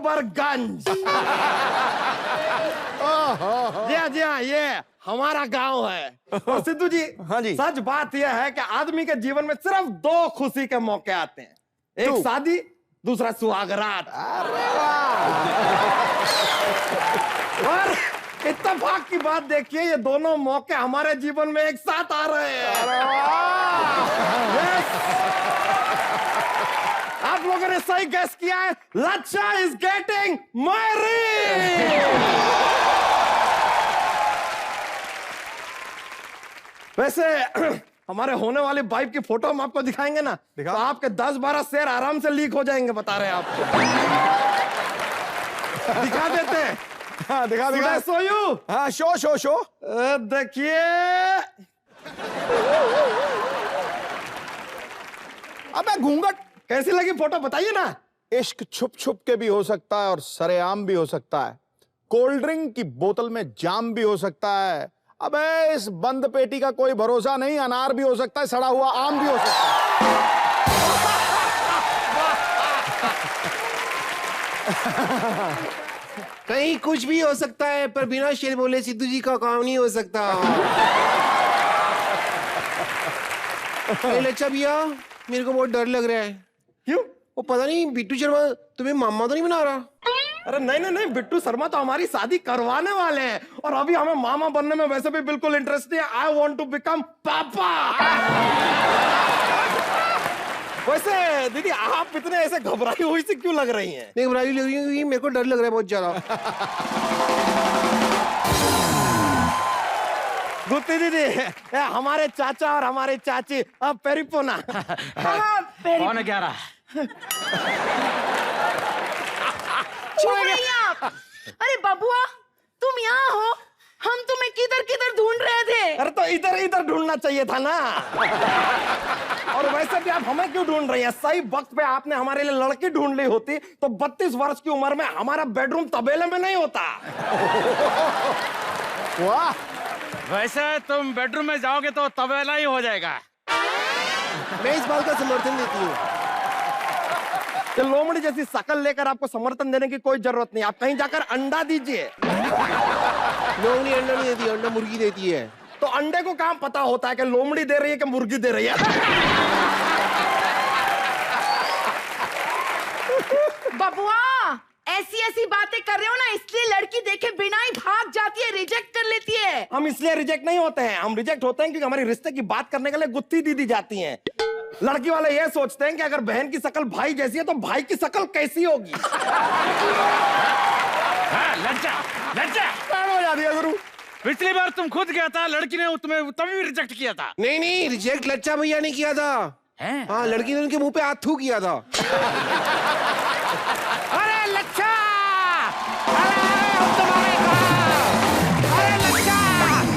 गोबरगंज। जी हाँ, ये हमारा गांव है। और सिद्धू जी, हाँ जी, सच बात यह है कि आदमी के जीवन में सिर्फ दो खुशी के मौके आते हैं, एक शादी, दूसरा सुहागरात। अरे वाह। और इत्तेफाक की बात देखिए, ये दोनों मौके हमारे जीवन में एक साथ आ रहे हैं। अरे वाह। Yes! आप लोगों ने सही गेस किया है, लच्छा इज गेटिंग मैरिड। वैसे हमारे होने वाली वाइफ की फोटो हम आपको दिखाएंगे ना, तो आपके 10-12 शेर आराम से लीक हो जाएंगे, बता रहे हैं आपको। दिखा देते हैं। हाँ, दिखा सो यू। हाँ, शो देखिए, अबे घूंघट। कैसी लगी फोटो बताइए ना। इश्क छुप छुप के भी हो सकता है और सरेआम भी हो सकता है। कोल्ड ड्रिंक की बोतल में जाम भी हो सकता है। अबे इस बंद पेटी का कोई भरोसा नहीं, अनार भी हो सकता है, सड़ा हुआ आम भी हो सकता है। कहीं कुछ भी हो सकता है, पर बिना शेर बोले सिद्धू जी का काम नहीं हो सकता। लच्छा भैया, मेरे को बहुत डर लग रहा है। क्यों? वो पता नहीं बिट्टू शर्मा तुम्हें मामा तो नहीं बना रहा? अरे नहीं, बिट्टू शर्मा तो हमारी शादी करवाने वाले हैं, और अभी हमें मामा बनने में वैसे भी बिल्कुल इंटरेस्ट नहीं है। आई वॉन्ट टू बिकम पापा। वैसे दीदी, आप इतने ऐसे घबराई हुई से क्यों लग रही हैं? नहीं घबराई लग रही है, मेरे को डर लग रहा है बहुत ज्यादा। गुत्ती दीदी, हमारे चाचा और हमारी चाची अब पेरिपोना। कौन है 11? चुप रहिए आप। अरे बबुआ, तुम यहाँ हो, हम तुम्हें किधर किधर ढूंढ रहे थे। अरे तो इधर ढूंढना चाहिए था ना। और वैसे भी आप हमें क्यों ढूंढ रही हैं? सही वक्त पे आपने हमारे लिए लड़की ढूंढ ली होती तो 32 वर्ष की उम्र में हमारा बेडरूम तबेले में नहीं होता। वाह। वैसे तुम बेडरूम में जाओगे तो तबेला ही हो जाएगा। मैं इस बात का समर्थन देती हूँ। लोमड़ी जैसी शकल लेकर आपको समर्थन देने की कोई जरूरत नहीं। आप कहीं जाकर अंडा दीजिए। लोमड़ी अंडा नहीं देती, अंडा मुर्गी देती है। तो अंडे को कहाँ पता होता है कि लोमड़ी दे रही है कि मुर्गी दे रही है? बबुआ, ऐसी बातें कर रहे हो ना, इसलिए लड़की देखे बिना ही भाग जाती है, रिजेक्ट कर लेती है। हम इसलिए रिजेक्ट नहीं होते हैं, हम रिजेक्ट होते हैं क्योंकि हमारी रिश्ते की बात करने के लिए गुत्थी दीदी जाती हैं। लड़की वाले ये सोचते हैं कि अगर बहन की शकल भाई जैसी है तो भाई की शकल कैसी होगी। लज्जा हो जाती है गुरु। पिछली बार तुम खुद गया था, लड़की ने तुम्हें तभी रिजेक्ट किया था। नहीं, रिजेक्ट लच्छा भैया ने किया था। हाँ, लड़की ने उनके मुंह पे हाथ थू किया था। अरे लच्छा, अरे लच्छा,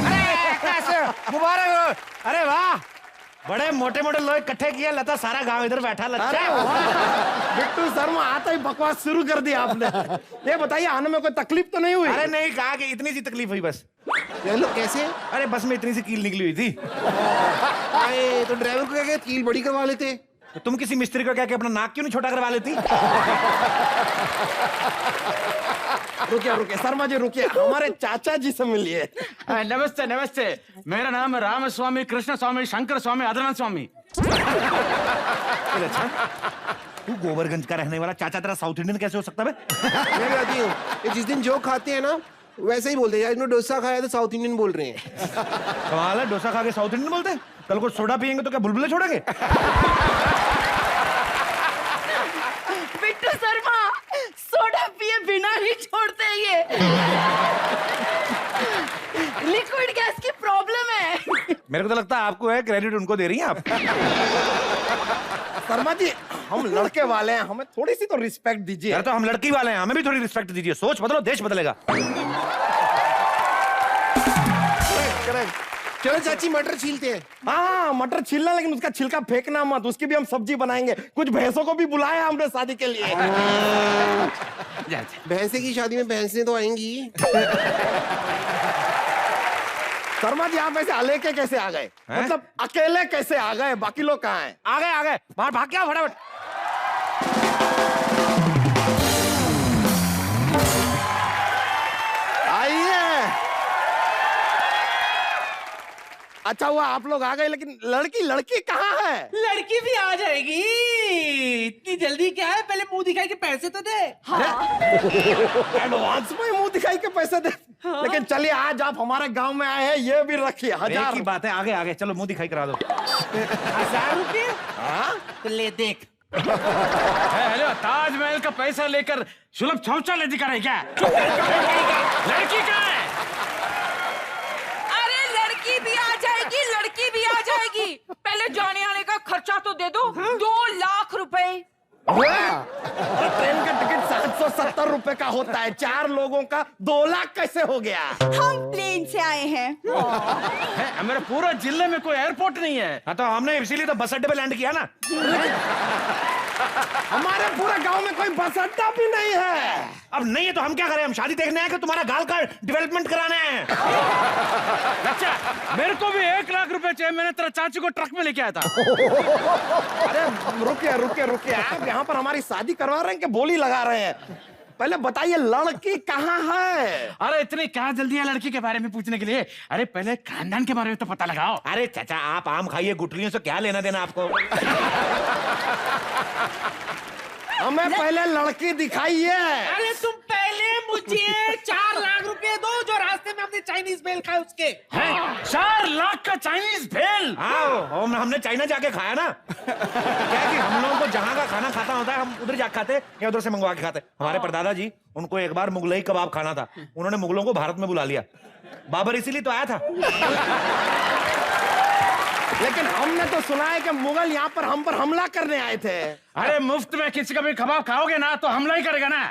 अरे कैसे मुबारक हो। अरे वाह, बड़े मोटे मोटे लोग इकट्ठे किए, लता सारा गांव इधर बैठा। लच्छा, बिट्टू शर्मा आता ही बकवास शुरू कर दिया आपने। ये बताइए, आने में कोई तकलीफ तो नहीं हुई? अरे नहीं, कहा कि इतनी सी तकलीफ हुई बस। कैसे? अरे बस में इतनी सी कील निकली हुई थी। तो ड्राइवर को क्या कहते, कील बड़ी करवा लेते। तो तुम किसी मिस्त्री को क्या कि अपना नाक क्यों नहीं छोटा करवा लेती? रुकिए शर्मा जी, रुकिए, हमारे चाचा जी से मिलिए। नमस्ते, मेरा नाम राम स्वामी, कृष्ण स्वामी, शंकर स्वामी, आदरनाथ स्वामी। अच्छा, तू गोबरगंज का रहने वाला चाचा तेरा साउथ इंडियन कैसे हो सकता है? मैं कहती हूँ, ये जिस दिन जो खाते हैं ना वैसे ही बोलते हैं। यार इन्होंने डोसा खाया तो साउथ इंडियन बोल रहे हैं। सवाल है, डोसा खा के साउथ इंडियन बोलते हैं? कल को सोडा पियेंगे तो क्या बुलबुले छोड़ेंगे? बिट्टू शर्मा, सोडा पिए बिना ही छोड़ते हैं ये। लिक्विड गैस की प्रॉब्लम है। मेरे को तो लगता है आपको है, क्रेडिट उनको दे रही हैं आप। शर्मा जी, हम लड़के वाले हैं, हमें थोड़ी सी तो रिस्पेक्ट दीजिए। यार तो हम लड़की वाले हैं, हमें भी थोड़ी रिस्पेक्ट दीजिए। सोच बदलो, देश बदलेगा। चलो चाची, मटर छीलते हैं। हाँ, मटर छीलना, लेकिन उसका छिलका फेंकना मत, उसकी भी हम सब्जी बनाएंगे। कुछ भैंसों को भी बुलाया हमने शादी के लिए। भैंसे की शादी में भैंसें तो आएंगी। शर्मा जी, आप ऐसे अलेके कैसे आ गए? मतलब अकेले कैसे आ गए? बाकी लोग कहाँ हैं? आ गए, बाहर भाग क्या फटाफट। अच्छा हुआ आप लोग आ गए, लेकिन लड़की कहाँ है? लड़की भी आ जाएगी। इतनी जल्दी क्या है, पहले मुंह दिखाई के पैसे तो दे। एडवांस में मुंह दिखाई के पैसे दे। लेकिन चलिए, आज आप हमारे गांव में आए हैं, ये भी रखिए 1000 की बात है, आगे आगे चलो, मुंह दिखाई करा दो। 1000 रुपये? हाँ? तो ले देख। हेलो, ताजमहल का पैसा लेकर सुलभ शौचालय दिखा रहे क्या? लड़की कहाँ है? अरे लड़की भी आ जाएगी, लड़की भी आ जाएगी। पहले जाने आने का खर्चा तो दे दो। 2 लाख रुपए। अरे ट्रेन का टिकट 770 रुपए का होता है, 4 लोगों का 2 लाख कैसे हो गया? हम प्लेन से आए हैं। मेरे पूरे जिले में कोई एयरपोर्ट नहीं है। हाँ, तो हमने इसीलिए तो बस अड्डे पे लैंड किया ना। हमारे पूरे गांव में कोई बस अड्डा भी नहीं है। अब नहीं है तो हम क्या करें? हम शादी देखने आए कि तुम्हारा गाल का डेवलपमेंट कराना है? अच्छा, मेरे को भी 1 लाख रुपए चाहिए। मैंने तेरा चाची को ट्रक में लेके आया था। अरे रुकिए, आप यहाँ पर हमारी शादी करवा रहे हैं कि बोली लगा रहे हैं? पहले बताइए, लड़की कहाँ है? अरे इतनी क्या जल्दी है लड़की के बारे में पूछने के लिए? अरे पहले खानदान के बारे में तो पता लगाओ। अरे चाचा, आप आम खाइए, गुठलियों से क्या लेना देना आपको? हमें पहले लड़की दिखाइए। अरे तुम पहले मुझे 4 लाख रुपए दो, जो रास्ते में हमने चाइनीज भेल खाए उसके। 4 लाख का चाइनीज भेल? हाँ, हमने चाइना जाके खाया ना। क्या कि हम लोगों को जहाँ का खाना खाता होता है, हम उधर जाके खाते या उधर से मंगवा के खाते। हमारे परदादा जी, उनको एक बार मुगलई कबाब खाना था, उन्होंने मुगलों को भारत में बुला लिया। बाबर इसीलिए तो आया था। लेकिन हमने तो सुना है कि मुगल यहाँ पर हम पर हमला करने आए थे। अरे मुफ्त में किसी का भी कबाब खाओगे ना तो हमला ही करेगा ना।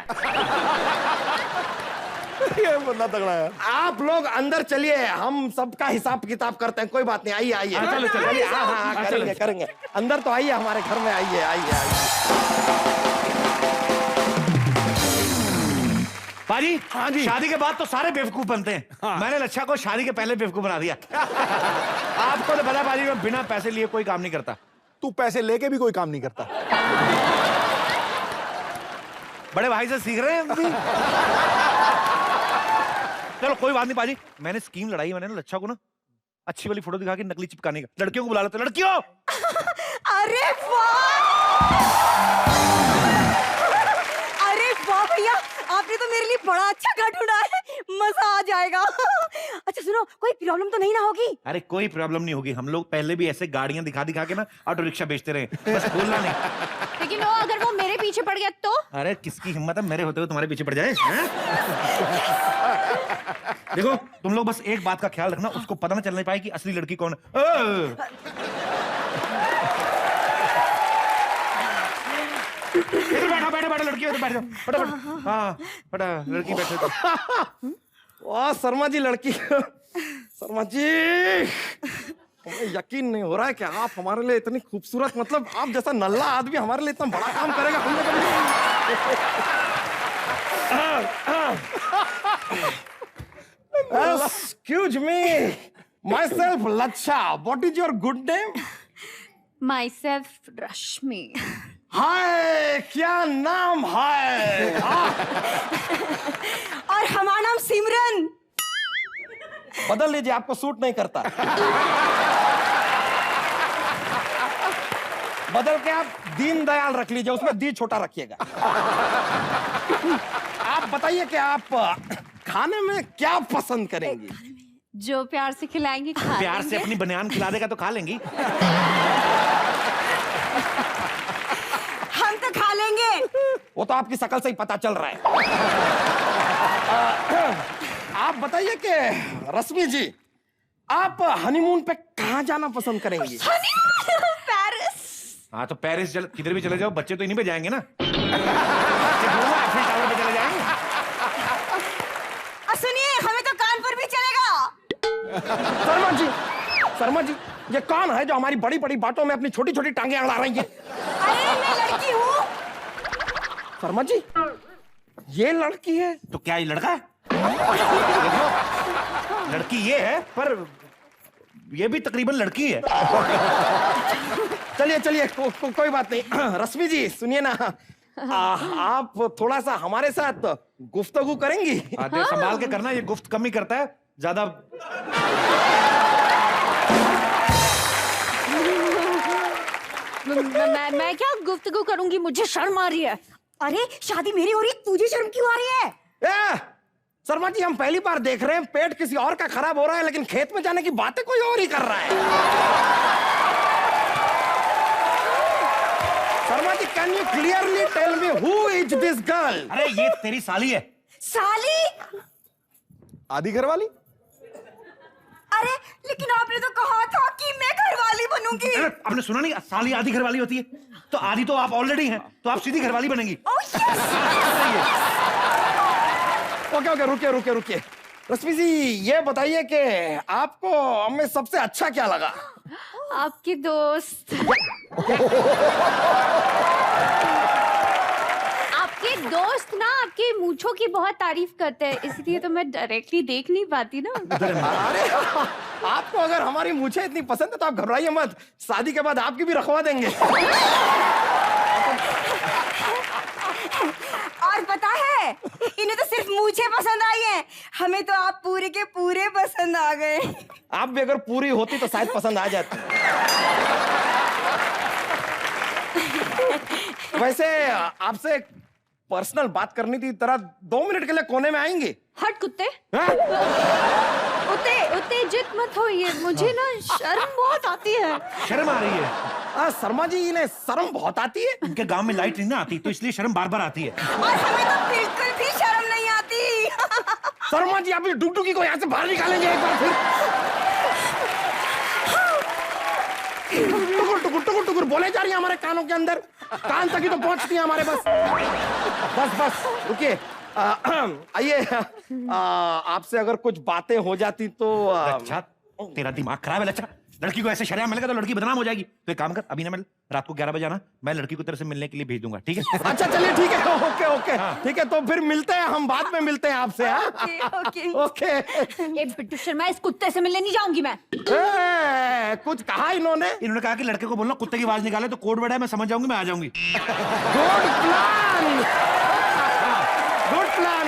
ये बंदा तगड़ा है। आप लोग अंदर चलिए, हम सबका हिसाब किताब करते हैं। कोई बात नहीं, आइए। चलो, चलो। हाँ, करेंगे। अंदर तो आइए, हमारे घर में आइए। पाजी, हाँ जी, शादी के बाद तो सारे बेवकूफ बनते हैं। हाँ। मैंने लच्छा को शादी के पहले बेवकूफ बना दिया। आपको तो पता पाजी, मैं बिना पैसे लिए कोई काम नहीं करता। तू पैसे लेके भी कोई काम नहीं करता। बड़े भाई से सीख रहे हैं अभी। चलो कोई बात नहीं पाजी, मैंने स्कीम लड़ाई। मैंने ना लच्छा को ना अच्छी वाली फोटो दिखा के नकली चिपकाने का। लड़कियों को बुला लेते। लड़कियों, अरे वाह, अरे वाह भैया, आपने तो मेरे लिए बड़ा अच्छा घर ढूंढा है। मजा आ जाएगा। अच्छा सुनो, कोई प्रॉब्लम तो नहीं ना होगी? अरे कोई प्रॉब्लम नहीं होगी। हम लोग पहले भी ऐसे गाड़ियां दिखा दिखा के ना ऑटो रिक्शा बेचते रहे, बस बोलना नहीं। लेकिन अगर वो मेरे पीछे पड़ गया तो? अरे किसकी हिम्मत है मेरे होते हुए तुम्हारे पीछे पड़ जाए? देखो, तुम लोग बस एक बात का ख्याल रखना, उसको पता ना चलने पाए कि असली लड़की कौन है। बैठो लड़की, बैठ जाओ, बैठो। हाँ बेटा, लड़की बैठे तो। वाह शर्मा जी, लड़की। शर्मा जी, हमें यकीन नहीं हो रहा है कि आप हमारे लिए इतनी खूबसूरत, मतलब आप जैसा नल्ला आदमी हमारे लिए इतना बड़ा काम करेगा। हमने कभी excuse me, myself Lachha. What is your good name? Myself Rashmi. Hi, क्या नाम है? और हमारा नाम सिमरन। बदल लीजिए, आपको सूट नहीं करता। बदल के आप दीन दयाल रख लीजिए, उसमें दी छोटा रखिएगा। आप बताइए कि आप खाने में क्या पसंद करेंगी? जो प्यार से खिलाएंगे खा प्यार से लेंगे। अपनी बनियान खिला देगा तो खा लेंगी। हम तो खा लेंगे। वो तो आपकी शकल से ही पता चल रहा है। आप बताइए कि रश्मि जी, आप हनीमून पे कहाँ जाना पसंद करेंगी? पेरिस। हाँ तो पेरिस किधर भी चले जाओ, बच्चे तो इन्हीं पे जाएंगे ना। टावर पे चले जाएंगे। सुनिए, हमें तो कानपुर भी चलेगा। शर्मा जी, ये कौन है जो हमारी बड़ी बड़ी बातों में अपनी छोटी छोटी टांगे अड़ा रही है? अरे मैं लड़की हूँ। शर्मा जी, ये लड़की है तो क्या ये लड़का है? लड़की ये है, पर ये भी तकरीबन लड़की है। चलिए, कोई बात नहीं। रश्मि जी सुनिए ना, आप थोड़ा सा हमारे साथ गुफ्तगू करेंगी? संभाल के करना, ये गुफ्त कम ही करता है, ज्यादा मैं क्या गुफ्तगू करूंगी, मुझे शर्म आ रही है। अरे शादी मेरी हो रही है, तुझे शर्म क्यों आ रही है? शर्मा जी, हम पहली बार देख रहे हैं पेट किसी और का खराब हो रहा है, लेकिन खेत में जाने की बातें कोई और ही कर रहा है। Sharma ji, can you clearly tell me who is this girl? अरे ये तेरी साली है। साली? आधी घरवाली? अरे लेकिन आपने तो कहा था कि मैं घरवाली बनूंगी। अरे आपने सुना नहीं, साली आधी घरवाली होती है, तो आधी तो आप ऑलरेडी हैं, तो आप सीधी घरवाली बनेंगी। Oh yes. ओके, रुकिए। रश्मि जी, ये बताइए कि आपको हमें सबसे अच्छा क्या लगा? आपके दोस्त। आपके दोस्त ना आपके मूंछों की बहुत तारीफ करते हैं, इसलिए तो मैं डायरेक्टली देख नहीं पाती ना। अरे आपको अगर हमारी मूछें इतनी पसंद है तो आप घबराइए मत, शादी के बाद आपकी भी रखवा देंगे। और पता है, इन्हें तो सिर्फ मूछें पसंद आई हैं, हमें तो आप पूरे के पूरे पसंद आ गए। आप भी अगर पूरी होती तो शायद पसंद आ जाती। वैसे आपसे एक पर्सनल बात करनी थी, जरा 2 मिनट के लिए कोने में आएंगे? हट कुत्ते। हाँ? उत्तेजित मत होइए, मुझे ना शर्म बहुत आती है। शर्म आ रही है? शर्मा जी, इन्हें शर्म बहुत आती है। उनके गांव में लाइट नहीं ना आती, तो इसलिए शर्म बार बार आती है। और हमें तो बिल्कुल भी शर्म नहीं आती। शर्मा जी, आप इस डुगडुगी को यहाँ से बाहर निकालेंगे एक बार फिर? टुकुर बोले जा रही है हमारे कानों के अंदर, कान तक ही तो पहुंचती है हमारे। बस रुकिए। आइए, आपसे अगर कुछ बातें हो जाती तो। अच्छा, तेरा दिमाग खराब है लच्छा। लड़की को ऐसे शर्म मिलेगा तो लड़की बदनाम हो जाएगी। तो एक काम कर, अभी ना मिल, रात को 11 बजे आना, मैं लड़की को तेरे से मिलने के लिए भेज दूंगा, ठीक है? अच्छा चलिए, ठीक है। ओके। ठीक है, तो फिर मिलते हैं, हम बाद में मिलते हैं आपसे। ओके। ये बिट्टू शर्मा, इस कुत्ते से मिलने नहीं जाऊंगी मैं। कुछ कहा इन्होंने कहा कि लड़के को बोलना कुत्ते की आवाज निकाले, तो कोड वर्ड है, मैं समझ जाऊंगी, मैं आ जाऊंगी।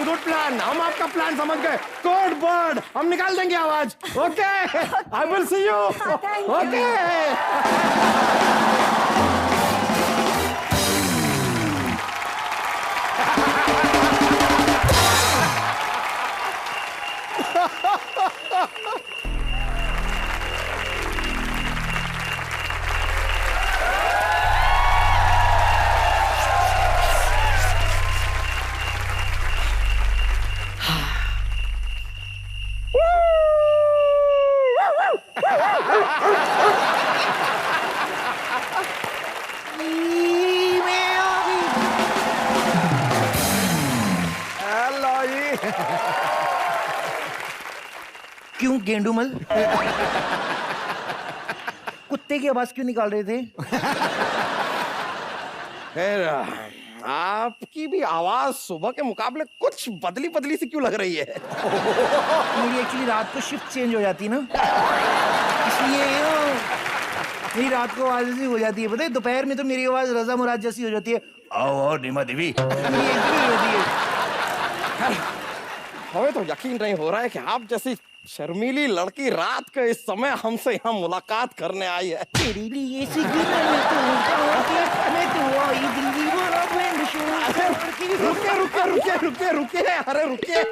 Good plan. हम आपका प्लान समझ गए। कोड वर्ड हम निकाल देंगे आवाज। Okay, I will see you. Okay. क्यों गेंडूमल? कुत्ते की आवाज क्यों निकाल रहे थे? खैर, आपकी भी आवाज सुबह के मुकाबले कुछ बदली सी क्यों लग रही है? मेरी एक्चुअली रात को शिफ्ट चेंज हो जाती है ना, इसलिए मेरी रात को आवाज ऐसी हो जाती है। पता है, दोपहर में तो मेरी आवाज रजा मुराद जैसी हो जाती है। आओ नीमा देवी। हमें तो यकीन नहीं हो रहा है कि आप जैसी शर्मीली लड़की रात के इस समय हमसे यहाँ मुलाकात करने आई है। तेरे लिए रुकिए।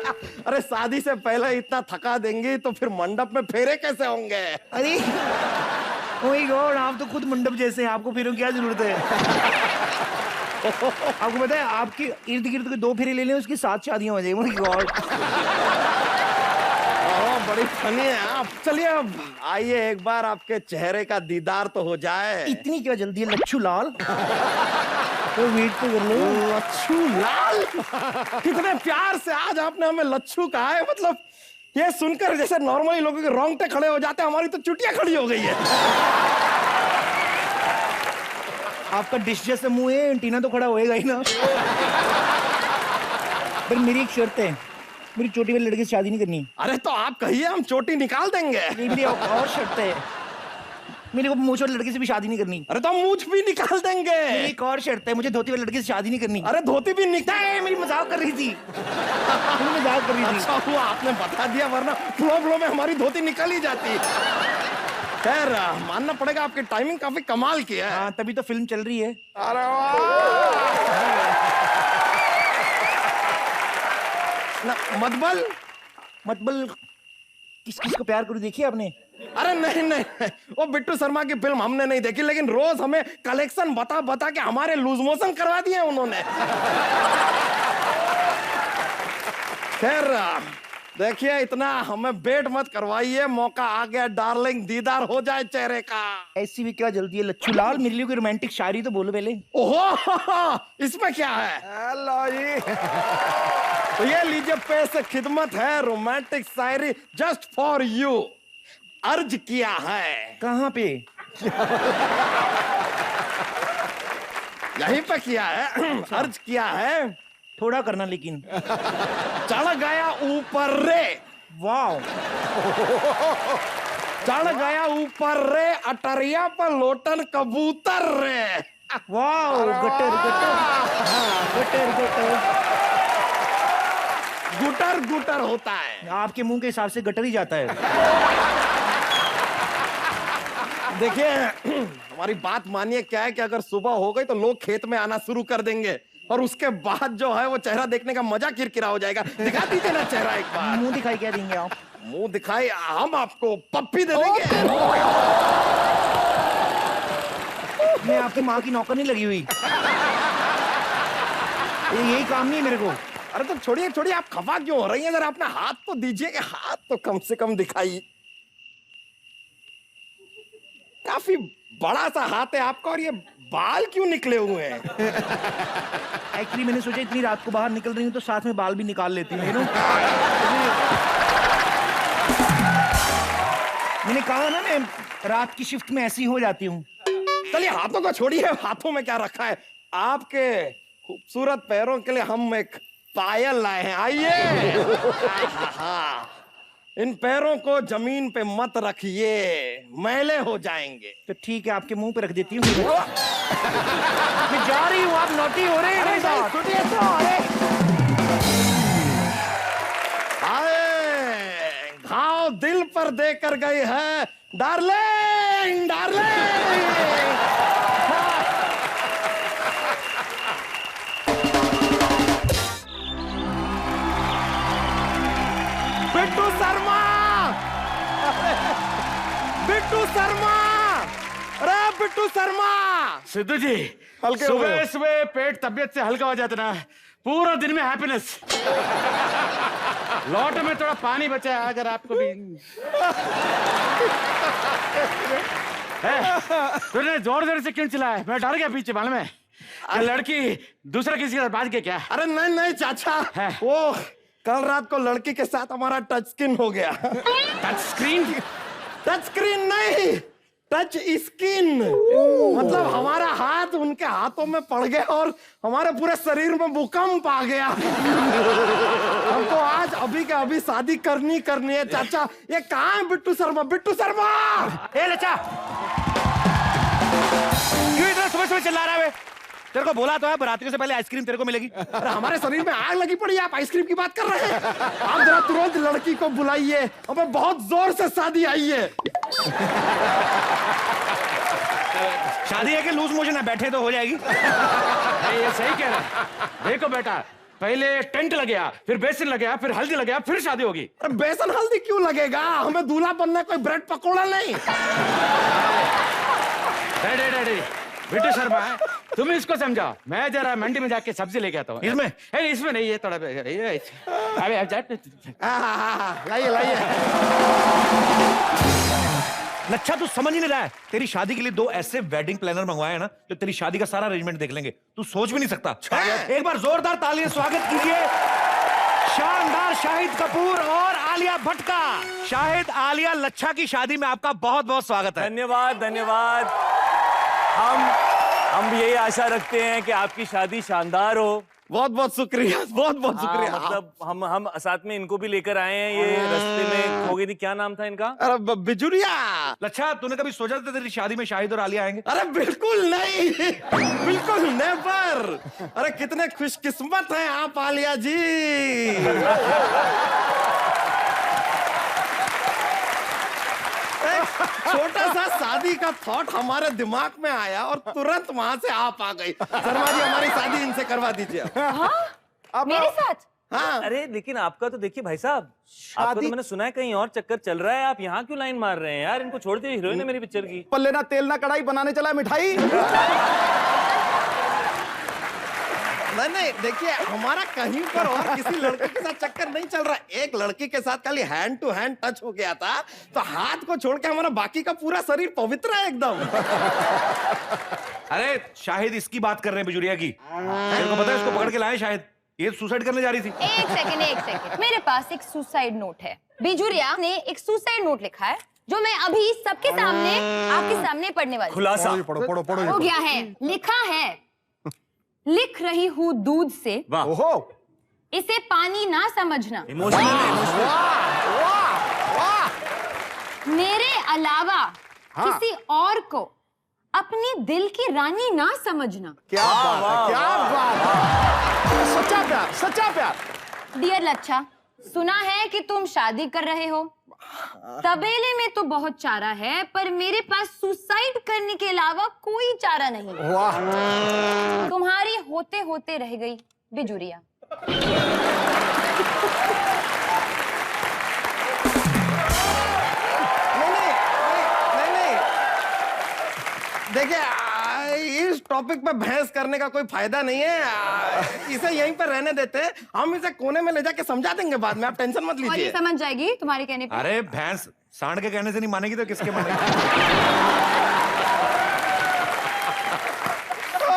अरे शादी से पहले इतना थका देंगी तो फिर मंडप में फेरे कैसे होंगे? अरे ओह गॉड, आप तो खुद मंडप जैसे हैं, आपको फेरों की क्या जरूरत है? आपको पता है, आपके इर्द गिर्द के 2 फेरे ले लें, उसकी 7 शादियां हो जाएंगी। गॉड, बड़ी फनी है आप। चलिए अब आइए, एक बार आपके चेहरे का दीदार तो हो जाए। इतनी क्या जल्दी है लच्छू लाल? तो वेट तो कर लो। लच्छू लाल? कितने प्यार से आज आपने हमें लच्छू कहा है। मतलब ये सुनकर जैसे नॉर्मली लोगों के रोंगटे खड़े हो जाते हैं, हमारी तो चुटियां खड़ी हो गई है। आपका डिश जैसे मुंह है, एंटीना तो खड़ा होएगा ही ना। पर मेरी एक शर्त है, मेरी चोटी वाले लड़के से शादी नहीं करनी। अरे तो आप कहिए, हम चोटी निकाल देंगे। मेरी और शर्त है, मेरे को मूंछ वाले लड़के से भी शादी नहीं करनी। अरे तो हम मूंछ भी निकाल देंगे। मेरी एक और शर्त है, मुझे धोती वाले लड़के से शादी नहीं करनी। अरे धोती भी निकाल। मेरी मजाक कर रही थी। मजाक कर रही थी। अच्छा हुआ आपने बता दिया, वरना फ्लो में हमारी धोती निकल ही जाती। खैर मानना पड़ेगा आपकी टाइमिंग काफी कमाल की है। हाँ, तभी तो फिल्म चल रही है। अरे वाह! ना, मतबल मतबल किस किस को प्यार करूं देखी आपने? अरे नहीं नहीं, वो बिट्टू शर्मा की फिल्म हमने नहीं देखी, लेकिन रोज हमें कलेक्शन बता बता के हमारे लूज मोशन करवा दिए उन्होंने। खैर देखिए, इतना हमें वेट मत करवाइए, मौका आ गया डार्लिंग, दीदार हो जाए चेहरे का। ऐसी भी क्या जल्दी है लच्छू लाल, मेरे लिए कोई रोमांटिक शायरी तो बोलो पहले। ओहो, इसमें क्या है? हेलो जी। तो ये लीजिए, पैसे खिदमत है, romantic Shayari just for you. अर्ज किया है। कहाँ पे? यहीं पे किया है। अर्ज किया है। थोड़ा करना लेकिन। चढ़ गया ऊपर रे, वाह, चढ़ गया ऊपर रे, अटरिया पर लोटन कबूतर रे। वाह, गटर गटर गटर गटर गुटर गुटर होता है। आपके मुंह के हिसाब से गटर ही जाता है। देखिए हमारी बात मानिए, क्या है कि अगर सुबह हो गई तो लोग खेत में आना शुरू कर देंगे, और उसके बाद जो है वो चेहरा देखने का मजा किरकिरा हो जाएगा। दिखा दीजिए ना चेहरा एक बार। मुंह दिखाई क्या देंगे आप? मुंह दिखाई हम आपको पप्पी दे देंगे। मैं आपकी माँ की नौकर नहीं लगी हुई, यही काम नहीं है मेरे को। अरे तो छोड़िए छोड़िए, आप खफा क्यों हो रही हैं? जरा अपना हाथ तो दीजिए, कि हाथ तो कम से कम दिखाइए। काफी बड़ा सा हाथ है आपका, और ये बाल क्यों निकले हुए हैं? एक्चुअली मैंने सोचा इतनी रात को बाहर निकल रही हूँ तो साथ में बाल भी निकाल लेती हूँ। मैंने कहा ना, मैं रात की शिफ्ट में ऐसी हो जाती हूँ। चलिए हाथों को छोड़िए, हाथों में क्या रखा है? आपके खूबसूरत पैरों के लिए हम एक पायल लाए हैं, आइए। इन पैरों को जमीन पे मत रखिए, मैले हो जाएंगे। तो ठीक है, आपके मुंह पे रख देती हूँ। मैं जा रही हूँ, आप नोटी हो रहे हैं मेरे साथ। घाव दिल पर देकर गई है डार्लिंग, डार्लिंग। बिट्टू शर्मा, बिट्टू शर्मा, अरे बिट्टू शर्मा। सिद्धू जी, हल्के हो गए सुबह हो। सुबह पेट तबियत से हल्का हो जाता ना, पूरा दिन में हैप्पीनेस। लौट में थोड़ा पानी बचा है, अगर आपको भी तूने जोर जोर से क्यों चिल्लाया? मैं डर गया पीछे, मालूम है? लड़की दूसरा किसी के साथ बात क्या? अरे नहीं नहीं चाचा, है। वो कल रात को लड़की के साथ हमारा टच स्क्रीन हो गया। Touch screen? टच स्क्रीन नहीं, टच स्किन। मतलब हमारा हाथ उनके हाथों में पड़ गया और हमारे पूरे शरीर में भूकंप आ गया। हमको आज अभी के अभी शादी करनी है चाचा। ये कहाँ है बिट्टू शर्मा? बिट्टू शर्मा, ए लच्चा, क्यों इतना सुबह सुबह चिल्ला रहा है? तेरे को बोला तो है बारातियों से पहले आइसक्रीम तेरे को मिलेगी। अरे हमारे शरीर में आग लगी पड़ी है, आप आइसक्रीम की बात कर रहे हैं? आप जरा तुरंत लड़की को बुलाइए, हमें बहुत जोर से शादी आई है। शादी है कि लूज मोशन है? बैठे तो हो जाएगी। ये सही कह रहा है। देखो बेटा, पहले टेंट लग गया, फिर बेसिन लग गया, फिर हल्दी लग गया, फिर शादी होगी। अरे बेसन हल्दी क्यों लगेगा? हमें दूल्हा बनना है, कोई ब्रेड पकौड़ा नहीं। बिट्टू शर्मा, तुम इसको समझाओ, मैं जरा मंडी में जाके सब्जी लेके आता हूँ। इसमें? इसमें नहीं, ये थोड़ा अबे लाइए लाइए। लच्छा तू समझ ही नहीं रहा है, तेरी शादी के लिए 2 ऐसे वेडिंग प्लानर मंगवाए हैं ना, तो तेरी शादी का सारा अरेंजमेंट देख लेंगे। तू सोच भी नहीं सकता। एक बार जोरदार तालियां स्वागत कीजिए शानदार शाहिद कपूर और आलिया भट्ट का। शाहिद, आलिया, लच्छा की शादी में आपका बहुत बहुत स्वागत है। धन्यवाद धन्यवाद। हम भी यही आशा रखते हैं कि आपकी शादी शानदार हो। बहुत बहुत शुक्रिया, बहुत बहुत शुक्रिया। मतलब हम साथ में इनको भी लेकर आए हैं। ये रास्ते में खो गई थी, क्या नाम था इनका? अरे बिजुरिया। लच्छा, तूने कभी सोचा था तेरी शादी में शाहिद और आलिया आएंगे? अरे बिल्कुल नहीं, बिल्कुल नेवर। अरे कितने खुशकिस्मत हैं आप आलिया जी। एक छोटा सा शादी का थॉट हमारे दिमाग में आया और तुरंत वहां से आप आ गई। शर्मा जी हमारी शादी इनसे करवा दीजिए। अब मेरे साथ हाँ अरे लेकिन आपका तो देखिए भाई साहब, आपको तो मैंने सुना है कहीं और चक्कर चल रहा है, आप यहाँ क्यों लाइन मार रहे हैं यार? इनको छोड़ दीजिए, हीरोइन है मेरी पिक्चर की। पल्ले ना तेल ना कढ़ाई, बनाने चला है मिठाई। नहीं देखिए, हमारा कहीं पर और किसी लड़के के साथ चक्कर नहीं चल रहा। एक लड़की के साथ खाली हैंड टू हैंड टच हो गया था, तो हाथ को छोड़ के हमारा बाकी का पूरा शरीर पवित्र है एकदम। अरे शाहिद इसकी बात कर रहे हैं, बिजुरिया की। तेरे को पता है, उसको पकड़ के लाए शायद, ये सुसाइड करने जा रही थी। एक सेकंड, मेरे पास एक सुसाइड नोट है। बिजुरिया ने एक सुसाइड नोट लिखा है जो मैं अभी सबके सामने आपके सामने पढ़ने वाली हूँ। खुलासा पढ़ो। हो गया है, लिखा है, लिख रही हूँ दूध से, ओहो, इसे पानी ना समझना। मेरे अलावा किसी और को अपनी दिल की रानी ना समझना। क्या बात है, क्या बात है। सच्चा प्यार, सच्चा प्यार। डियर लच्छा, सुना है कि तुम शादी कर रहे हो। तबेले में तो बहुत चारा है, पर मेरे पास सुसाइड करने के अलावा कोई चारा नहीं। वाह, तुम्हारी होते होते रह गई बिजुरिया। नहीं। देखिए, इस टॉपिक पे बहस करने का कोई फायदा नहीं है। इसे यहीं पर रहने देते हैं। हम इसे कोने में ले जाके समझा देंगे बाद में, आप टेंशन मत और ये लीजिए। समझ जाएगी तुम्हारे कहने पे। अरे भैंस सांड के कहने से नहीं मानेगी तो किसके मानेगी?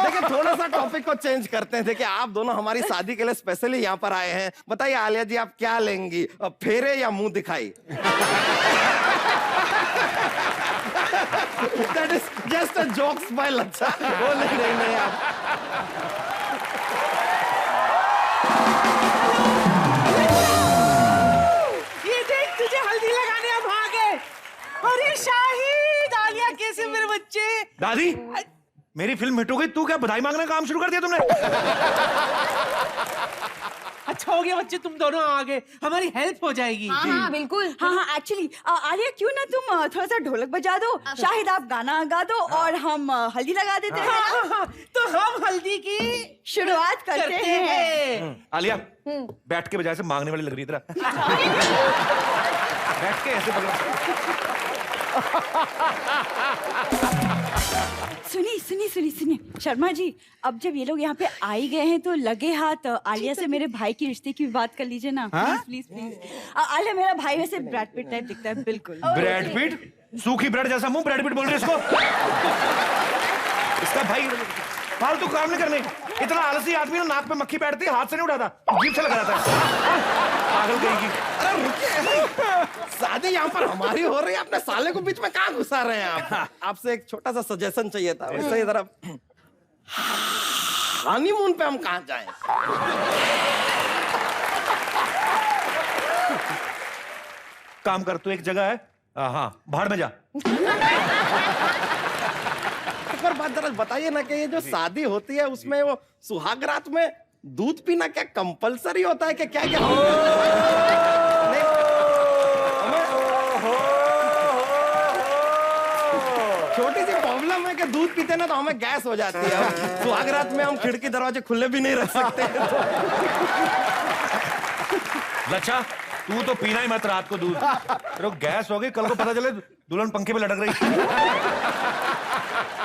देखिए, थोड़ा सा टॉपिक को चेंज करते हैं। देखिए, आप दोनों हमारी शादी के लिए स्पेशली यहाँ पर आए हैं। बताइए आलिया जी, आप क्या लेंगी, फेरे या मुंह दिखाई? That is just a jokes by लच्छा। वो नहीं आप। ये देख, तुझे हल्दी लगाने अब आ गए। अरे शाहिद, आलिया कैसे मेरे बच्चे? दादी, मेरी फिल्म हिट हो गई, तू क्या बधाई मांगने का काम शुरू कर दिया तुमने? अच्छा हो गया बच्चे, तुम दोनों आ गए, हमारी हेल्प हो जाएगी। हाँ बिल्कुल। हाँ एक्चुअली आलिया, क्यों ना तुम थोड़ा सा ढोलक बजा दो, शाहिद आप गाना गा दो और हम हल्दी लगा देते हैं। हाँ, तो हम हल्दी की शुरुआत करते हैं। आलिया, बैठ के बजाय से मांगने वाली लग रही है तेरा। बैठ के ऐसे पकड़। सुनिए शर्मा जी, अब जब ये लोग यहाँ पे आ ही गए हैं तो लगे हाथ आलिया से मेरे भाई की रिश्ते की बात कर लीजिए ना। प्लीज। आलिया मेरा भाई वैसे ब्रैड पिट टाइप दिखता है, बिल्कुल। Brad Pitt? सूखी ब्रेड जैसा मुंह, ब्रैड पिट बोल रही है इसको? इसका भाई फालतू काम नहीं करने। इतना आलसी आदमी ना, नाक पे मक्खी बैठती है, हाथ से नहीं उठाता, जीभ से लगा रहता है। पागल कहीं की। अरे रुकिए, शादी यहाँ पर हमारी हो रही है, अपने साले को बीच में कहाँ घुसा रहे हैं आप? आपसे एक छोटा सा सजेशन चाहिए था। वैसे इधर हनीमून पे हम कहाँ जाएं? काम कर, तू एक जगह है, हाँ भाड़ में जा। पर बात जरा बताइए ना कि ये जो शादी होती है उसमें वो सुहाग रात में दूध पीना क्या कंपलसरी होता है कि क्या? छोटी सी प्रॉब्लम है कि दूध पीते ना तो हमें गैस हो जाती है। सुहाग रात में हम खिड़की दरवाजे खुले भी नहीं रख सकते। लच्छा, तू तो पीना ही मत रात को दूध। तेरे को गैस हो गई, कल को पता चले दुल्हन पंखे पे लटक रही।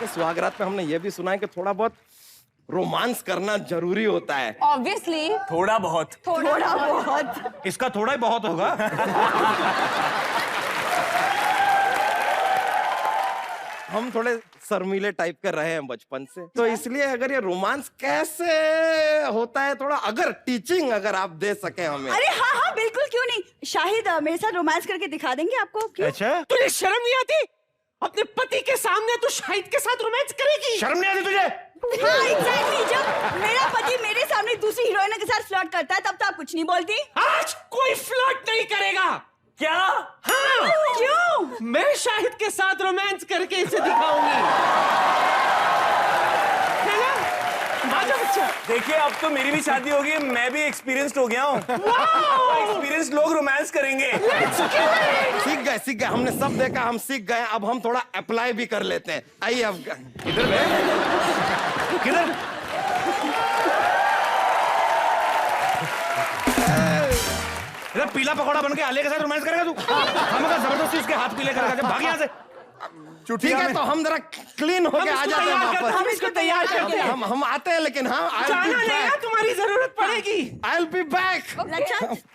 सुहाग रात में हमने ये भी सुना है कि थोड़ा बहुत रोमांस करना जरूरी होता है। ऑब्वियसली थोड़ा बहुत। इसका थोड़ा ही बहुत होगा। हम थोड़े शर्मीले टाइप के रहे हैं बचपन से, तो इसलिए अगर ये रोमांस कैसे होता है, थोड़ा अगर टीचिंग अगर आप दे सके हमें। अरे हाँ बिल्कुल, क्यों नहीं। शाहिद मेरे साथ रोमांस करके दिखा देंगे आपको। क्यों? अच्छा, तुझे शर्म नहीं आती? अपने पति के सामने तू शाहिद के साथ रोमांस करेगी? शर्म नहीं आती तुझे? हाँ एग्जैक्टली, जब मेरा पति मेरे सामने दूसरी हीरोइन के साथ फ्लर्ट करता है तब तो आप कुछ नहीं बोलती। आज कोई फ्लर्ट नहीं करेगा। क्या? हाँ, क्यों? मैं शाहिद के साथ रोमांस करके इसे दिखाऊंगी। है ना? आ जाओ। अच्छा देखिए अब तो मेरी भी शादी हो गई, मैं भी एक्सपीरियंस्ड हो गया हूँ। एक्सपीरियंस्ड लोग रोमांस करेंगे। सीख गए, हमने सब देखा, हम सीख गए। अब हम थोड़ा अप्लाई भी कर लेते हैं। आइए अब किधर किधर इधर पीला पकौड़ा बन के आलिया के साथ रोमांस करेगा तू? हम जबरदस्ती उसके हाथ पीले करेगा, भाग यहाँ से। ठीक है, तो हम जरा क्लीन होके आ जाते हैं वापस। हम इसको तैयार करते हैं। हम आते हैं, लेकिन हाँ जाना नहीं है, तुम्हारी जरूरत पड़ेगी। I'll be back।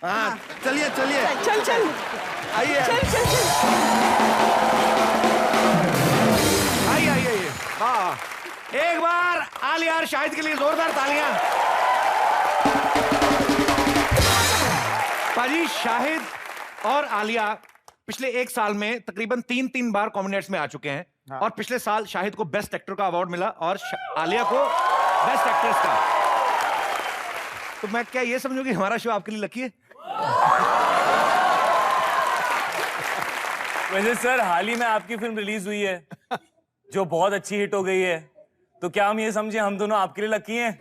हाँ चलिए चलिए, चल चल आइए चल चल चल। आइए आइए आइए। हाँ एक बार आलिया और शाहिद के लिए जोरदार तालियां। पाजी, शाहिद और आलिया पिछले एक साल में तकरीबन 3 बार कॉम्बिनेट्स में आ चुके हैं। हाँ। और पिछले साल शाहिद को बेस्ट एक्टर का अवार्ड मिला और आलिया को बेस्ट एक्ट्रेस का। तो मैं क्या ये समझूं कि हमारा शो आपके लिए लकी है? वैसे सर हाल ही में आपकी फिल्म रिलीज हुई है जो बहुत अच्छी हिट हो गई है, तो क्या हम ये समझे हम दोनों आपके लिए लकी हैं?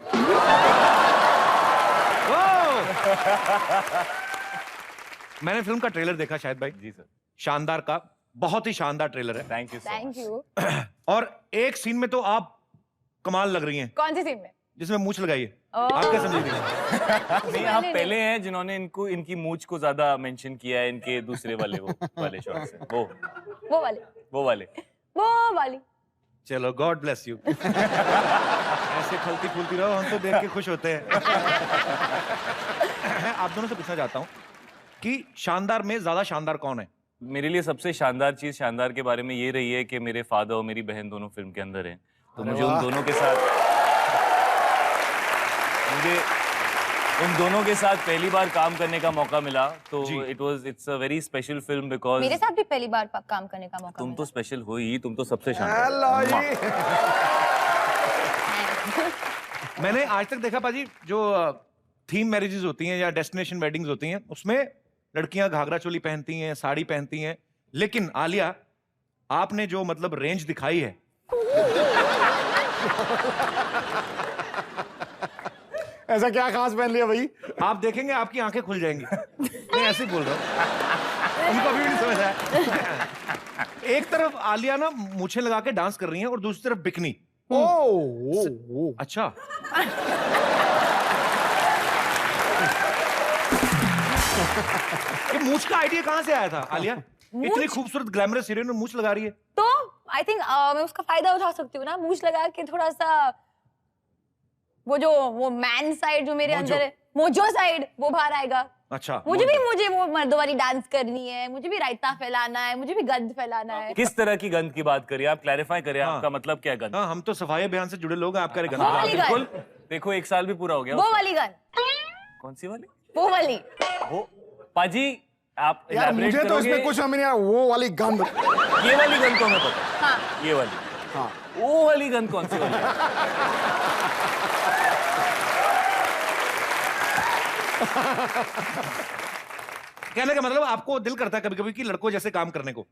मैंने फिल्म का ट्रेलर देखा शाहिद भाई। जी सर। शानदार का, बहुत ही शानदार ट्रेलर है। Thank you. Thank you. और एक सीन में तो आप कमाल लग रही हैं। कौन सी सीन में? जिसमें मूंछ लगाई है। आप क्या समझी? नहीं, आप पहले हैं जिन्होंने इनकी मूंछ को ज्यादा मेंशन किया है इनके दूसरे वाले वाले शॉट से। वो वाली। चलो गॉड ब्लेस यू। ऐसे फलती फूलती रहो, हम तो देख के खुश होते हैं। मैं आप दोनों से पूछना चाहता हूँ कि शानदार में ज्यादा शानदार कौन है? मेरे लिए सबसे शानदार चीज शानदार के बारे में ये रही है कि मेरे फादर और मेरी बहन दोनों फिल्म के अंदर हैं, तो मुझे उन दोनों के साथ पहली बार काम करने का मौका मिला, तो it's a very special film because मेरे साथ भी पहली बार काम करने का मौका तुम मिला। तो स्पेशल हो ही, तुम तो सबसे शानदार। मैंने आज तक देखा पाजी, जो थीम मैरिजेस होती हैं या डेस्टिनेशन वेडिंग्स होती हैं, उसमें लड़कियां घाघरा चोली पहनती हैं, साड़ी पहनती हैं, लेकिन आलिया आपने जो मतलब रेंज दिखाई है। ऐसा क्या खास पहन लिया भाई? आप देखेंगे आपकी आंखें खुल जाएंगी। मैं ऐसे ही बोल रहा हूँ, उनको अभी भी नहीं समझ आया। एक तरफ आलिया ना मूछें लगा के डांस कर रही हैं और दूसरी तरफ बिकनी। अच्छा। ये मूछ का आइडिया कहाँ से आया था आलिया? इतनी खूबसूरत ग्लैमरस हीरोइन मूछ लगा रही है। तो आई थिंक मैं उसका फायदा उठा सकती हूँ ना, मूछ लगा के थोड़ा सा वो मैन साइड जो मेरे अंदर है, मोजो साइड, वो बाहर आएगा। अच्छा। मुझे वो मर्दों वाली डांस करनी है, मुझे भी रायता फैलाना है, मुझे भी गंद फैलाना है। किस तरह की गंद की बात करिए आप? क्लैरिफाई करिए। हाँ। आपका मतलब क्या है गंद? हाँ, हम तो सफाई अभियान से जुड़े लोग हैं, आप कह रहे गंद। वो वाली बिल्कुल। देखो 1 साल भी पूरा हो गया। वो वाली गंद। कौन सी वाली? वो वाली। वो पाजी आप यार मुझे तो इसमें कुछ समझ नहीं आ रहा। वो वाली गंद, ये वाली गंद तो हमें पता। हाँ। ये वाली। हाँ। वो वाली गंद कौन सी वाली? कहने का मतलब आपको दिल करता है कभी कभी कि लड़कों जैसे काम करने को।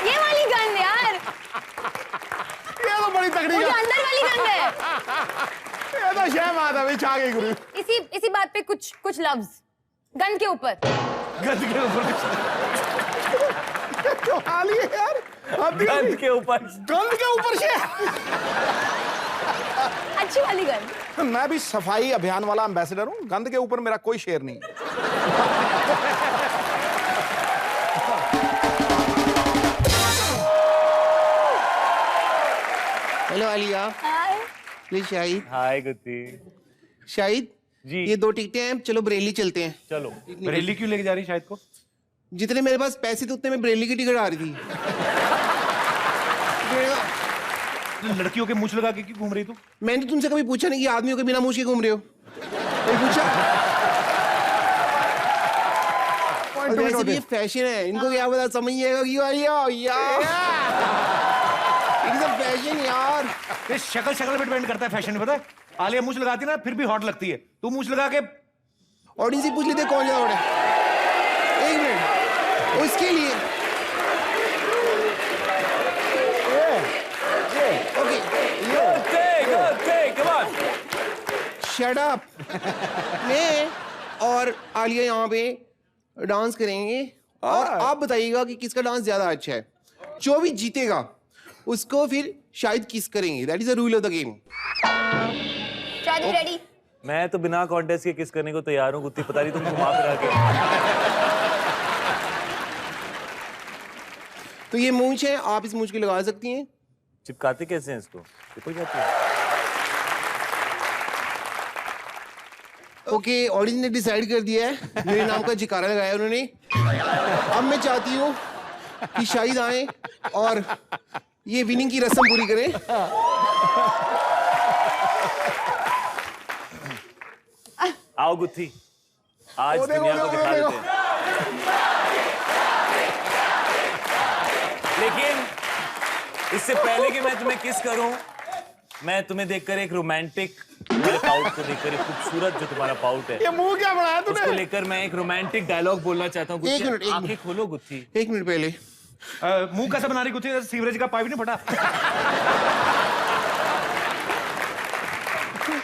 ये वाली गंद यार, ये तो बड़ी तगड़ी वो जो अंदर वाली गंद है। ये तो शर्म आता भाई, छा गई गुरु। इसी बात पे कुछ लफ्ज गंद के ऊपर। गंद के ऊपर तो हाल ही है यार। गंद के ऊपर से अच्छी वाली गंद। मैं भी सफाई अभियान वाला एम्बेसडर हूँ, गंद के ऊपर मेरा कोई शेर नहीं। Hello Alia. Hi. Please Shahid. Hi Gutthi. Shahid ji. ये 2 टिकटें हैं, चलो बरेली चलते हैं। चलो। बरेली क्यों लेके जा रही शाहिद को? जितने मेरे पास पैसे थे उतने में बरेली की टिकट आ रही थी। लड़कियों के मूछ लगा के क्यों घूम रही तू? मैंने तुमसे कभी पूछा नहीं कि आदमियों के बिना मूछ के घूम रहे हो? कभी पूछा? वैसे भी ये फैशन है, इनको क्या पता, समझ नहीं आएगा क्यों यार। फैशन यार, ये शक्ल पे डिपेंड करता है फैशन, पता है? आलिया मूछ लगाती ना फिर भी हॉट लगती है, तू मूछ लगा के ऑडियंस से पूछ लेते कौन ज्यादा हॉट है। 1 मिनट, उसके लिए शट अप। मैं और आलिया यहाँ पे डांस करेंगे और आप बताइएगा कि किसका डांस ज्यादा अच्छा है। जो भी जीतेगा उसको फिर शायद किस करेंगे। That is the rule of the game. शादी रेडी? मैं तो बिना कॉन्टेस्ट के किस करने को तैयार हूँ गुत्ती, पता नहीं तुम घुमा फिरा के। तो ये मूंछ है, आप इस मूंछ की लगा सकती हैं। चिपकाते कैसे हैं इसको? चिपक जाती है। ओके, ऑडियंस ने डिसाइड कर दिया है, मेरे नाम का जिकारा लगाया उन्होंने। अब मैं चाहती हूँ कि शाहिद आए और ये विनिंग की रस्म पूरी करें। आओ गुत्ती, आज दुनिया को दिखा देते हैं। लेकिन इससे पहले कि मैं तुम्हें किस करूं, मैं तुम्हें देखकर एक रोमांटिक, मेरे पाउट को देखकर एक खूबसूरत जो तुम्हारा पाउट है, ये मुंह क्या बनाया तूने? उसको लेकर मैं एक रोमांटिक डायलॉग बोलना चाहता हूँ। एक मिनट, आंखें खोलो गुत्ती। एक मिनट पहले मुंह कैसे बना रही गुत्ती? सीवरेज का पाइप नहीं फटा?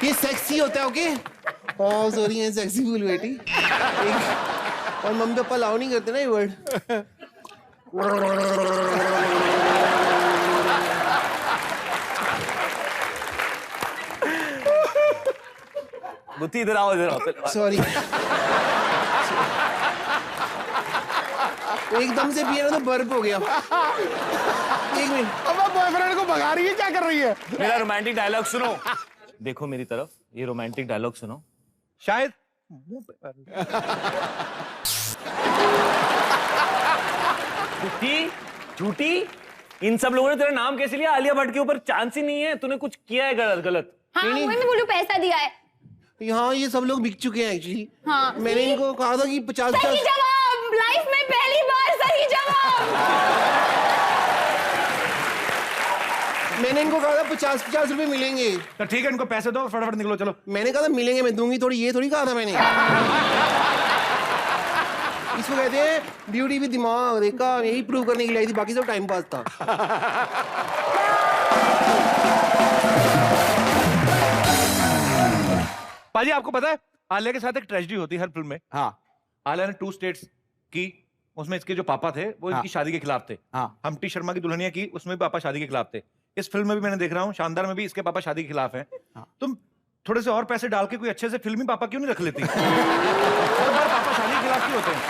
ये सेक्सी होता है। ओके, ओह सॉरी, ये सेक्सी बोल बेटी। और मम्मी पापा अलाउ नहीं करते ना ये वर्ड। गुत्ती इधर आओ, इधर आओ। सॉरी, एकदम से पिया ना तो बर्फ हो गया। एक मिनट। अब बॉयफ्रेंड को भगा रही है, क्या कर रही है? मेरा रोमांटिक डायलॉग सुनो, देखो मेरी तरफ, ये रोमांटिक डायलॉग सुनो। शायद झूठी झूठी, इन सब लोगों ने तेरा नाम कैसे लिया? आलिया भट्ट के ऊपर चांस ही नहीं है, तूने कुछ किया है गलत। हाँ, वही मैं बोलूं, पैसा दिया है। यहाँ ये सब लोग बिक चुके हैं एक्चुअली। हाँ, मैंने इनको कहा था कि 50 सही जवाब, लाइफ में पहली बार सही जवाब। मैंने इनको कहा था 50-50 रुपए मिलेंगे। तो ठीक है, इनको पैसे दो, फटाफट निकलो चलो। मैंने कहा था मिलेंगे, मैं दूंगी थोड़ी, ये थोड़ी कहा था मैंने। इसको कहते हैं ब्यूटी भी दिमाग। देखा, यही प्रूव करने के लिए आई थी, बाकी सब टाइम पास था। पाजी आपको पता है आलिया के साथ एक ट्रेजेडी होती है हर फिल्म में। हाँ, आलिया ने 2 स्टेट्स की, उसमें इसके जो पापा थे वो इनकी शादी के खिलाफ थे। हाँ। हम्टी शर्मा की दुल्हनिया की, उसमें भी पापा शादी के खिलाफ थे। इस फिल्म में भी मैंने देख रहा हूँ, शानदार में भी इसके पापा शादी के खिलाफ हैं। तुम थोड़े से और पैसे डाल के कोई अच्छे से फिल्मी पापा क्यों नहीं रख लेती? हर बार पापा शादी के खिलाफ क्यों होते हैं?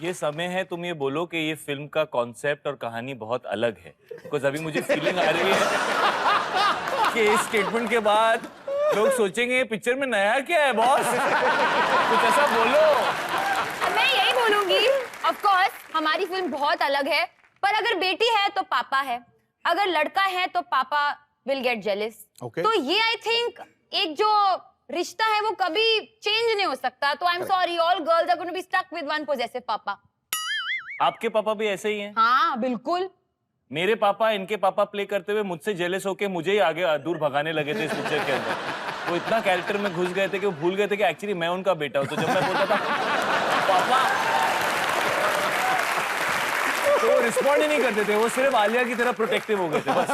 ये समय है तुम ये बोलो कि ये फिल्म का कॉन्सेप्ट और कहानी बहुत अलग है। बिकॉज अभी मुझे फीलिंग आ रही है कि इस स्टेटमेंट के बाद लोग सोचेंगे पिक्चर में नया क्या है बॉस। कुछ ऐसा बोलो। मैं यही बोलूंगी, ऑफ कोर्स हमारी फिल्म बहुत अलग है, पर अगर बेटी है तो पापा है, अगर लड़का है तो पापा विल गेट जेलस। Okay. तो ये आई थिंक एक जो रिश्ता है वो कभी चेंज नहीं हो सकता। तो I am sorry, all girls are going to be stuck with one possessive papa. आपके पापा भी ऐसे ही हैं? हाँ बिल्कुल। मेरे पापा इनके पापा प्ले करते हुए मुझसे जेलस होके मुझे ही आगे दूर भगाने लगे थे इस पिक्चर के अंदर। वो इतना कैरेक्टर में घुस गए थे कि वो भूल गए थे कि एक्चुअली मैं उनका बेटा हूं। तो जब मैं बोलता था पापा, तो वो रिस्पॉन्ड ही नहीं करते थे, वो सिर्फ आलिया की तरह प्रोटेक्टिव हो गए थे बस।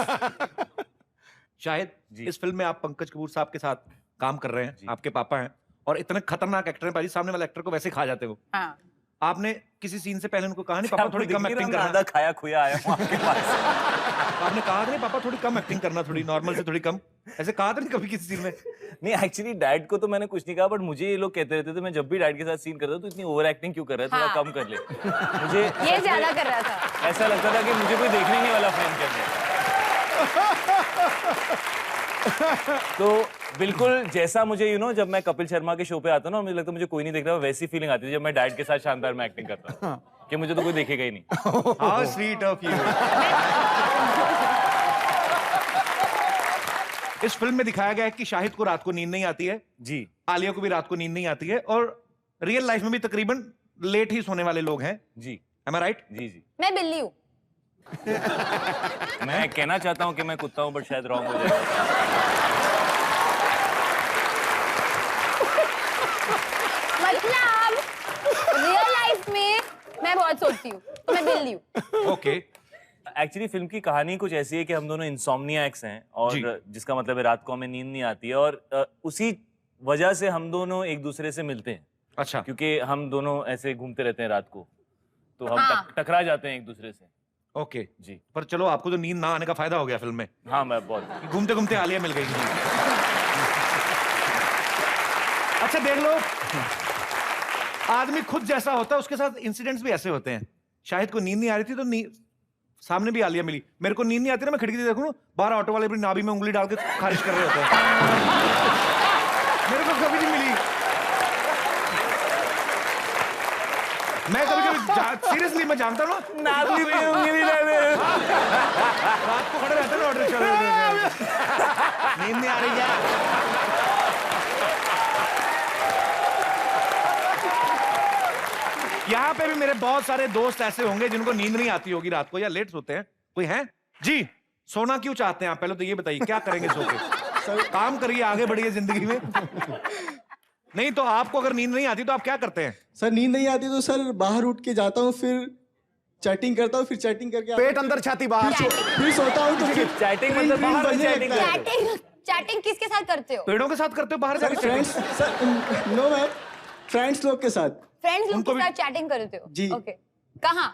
शायद इस फिल्म में आप पंकज कपूर साहब के साथ काम कर रहे हैं, आपके पापा हैं और इतने खतरनाक एक्टर हैं भाई, सामने वाले एक्टर को वैसे खा जाते हो। हाँ। आपने किसी सीन से पहले उनको कहा नहीं पापा थोड़ी कम एक्टिंग करना? आधा खाया खुया आया हूं आपके पास। आपने कहा नहीं पापा थोड़ी कम एक्टिंग करना, थोड़ी नॉर्मल से थोड़ी कम, ऐसे कहा था नहीं कभी किसी सीन में? नहीं, एक्चुअली डैड को तो मैंने कुछ नहीं कहा, बट मुझे ये लोग कहते रहते थे मैं जब भी डैड के साथ सीन करता था तो इतनी ओवर एक्टिंग क्यों कर रहा है, थोड़ा कम कर ले। मुझे ये ज्यादा कर रहा था। ऐसा लगता था कि मुझे कोई देखने नहीं वाला फिल्म के अंदर। तो बिल्कुल जैसा मुझे जब मैं कपिल शर्मा के शो पे आता ना, मुझे लगता मुझे कोई नहीं देख रहा, वैसी फीलिंग आती थी जब मैं डैड के साथ शानदार में एक्टिंग करता कि मुझे तो कोई देखेगा ही नहीं। How sweet of you। इस फिल्म में दिखाया गया है कि शाहिद को रात को नींद नहीं आती है जी, आलिया को भी रात को नींद नहीं आती है, और रियल लाइफ में भी तकरीबन लेट ही सोने वाले लोग हैं जी। Am I right? जी जी। मैं बिल्ली हूँ। मैं कहना चाहता हूँ कि मैं कुत्ता हूँ, बट शायद रॉन्ग हो जाएगा। मतलब रियल लाइफ में मैं बहुत सोचती हूँ, तो मैं बिल्ली हूँ। ओके, एक्चुअली फिल्म की कहानी कुछ ऐसी है कि हम दोनों इंसोम्नियाक्स हैं और जिसका मतलब है रात को हमें नींद नहीं आती है और उसी वजह से हम दोनों एक दूसरे से मिलते हैं। अच्छा। क्योंकि हम दोनों ऐसे घूमते रहते हैं रात को, तो हम टकरा जाते हैं एक दूसरे से। ओके जी। पर चलो, आपको तो नींद ना आने का फायदा हो गया फिल्म में। हाँ, मैं बहुत घूमते घूमते आलिया मिल गई। अच्छा देख लो, आदमी खुद जैसा होता है उसके साथ इंसिडेंट्स भी ऐसे होते हैं। शाहिद को नींद नहीं आ रही थी तो सामने भी आलिया मिली। मेरे को नींद नहीं आती ना, मैं खिड़की से देखूं, बाहर ऑटो वाले अपनी नाभि में उंगली डाल के खारिज कर रहे होते हैं। मेरे को कभी नहीं मिली। मैं कभी सीरियसली मैं जानता हूँ ना, नाभि में उंगली डाल रात को खड़े रहते हैं ना ऑटो चल रहे, नींद नहीं आ रही क्या? यहाँ पे भी मेरे बहुत सारे दोस्त ऐसे होंगे जिनको नींद नहीं आती होगी रात को या लेट सोते हैं। कोई है जी? सोना क्यों चाहते हैं आप, पहले तो ये बताइए, क्या करेंगे सो के? सर काम करिए, आगे बढ़िए जिंदगी में। नहीं तो आपको अगर नींद नहीं आती तो आप क्या करते हैं? सर नींद नहीं आती तो सर बाहर उठ के जाता हूँ, फिर चैटिंग करता हूँ, फिर चैटिंग करके पेट अंदर छाती बाहर, फिर सोता हूँ। तो चैटिंग मतलब बाहर चैटिंग किसके साथ करते हो? पेड़ों के साथ करते हो बाहर जाके? Friends sir, no ma'am, friends लोग के साथ। फ्रेंड्स लोग के साथ चैटिंग करते हो? जी। ओके, कहाँ?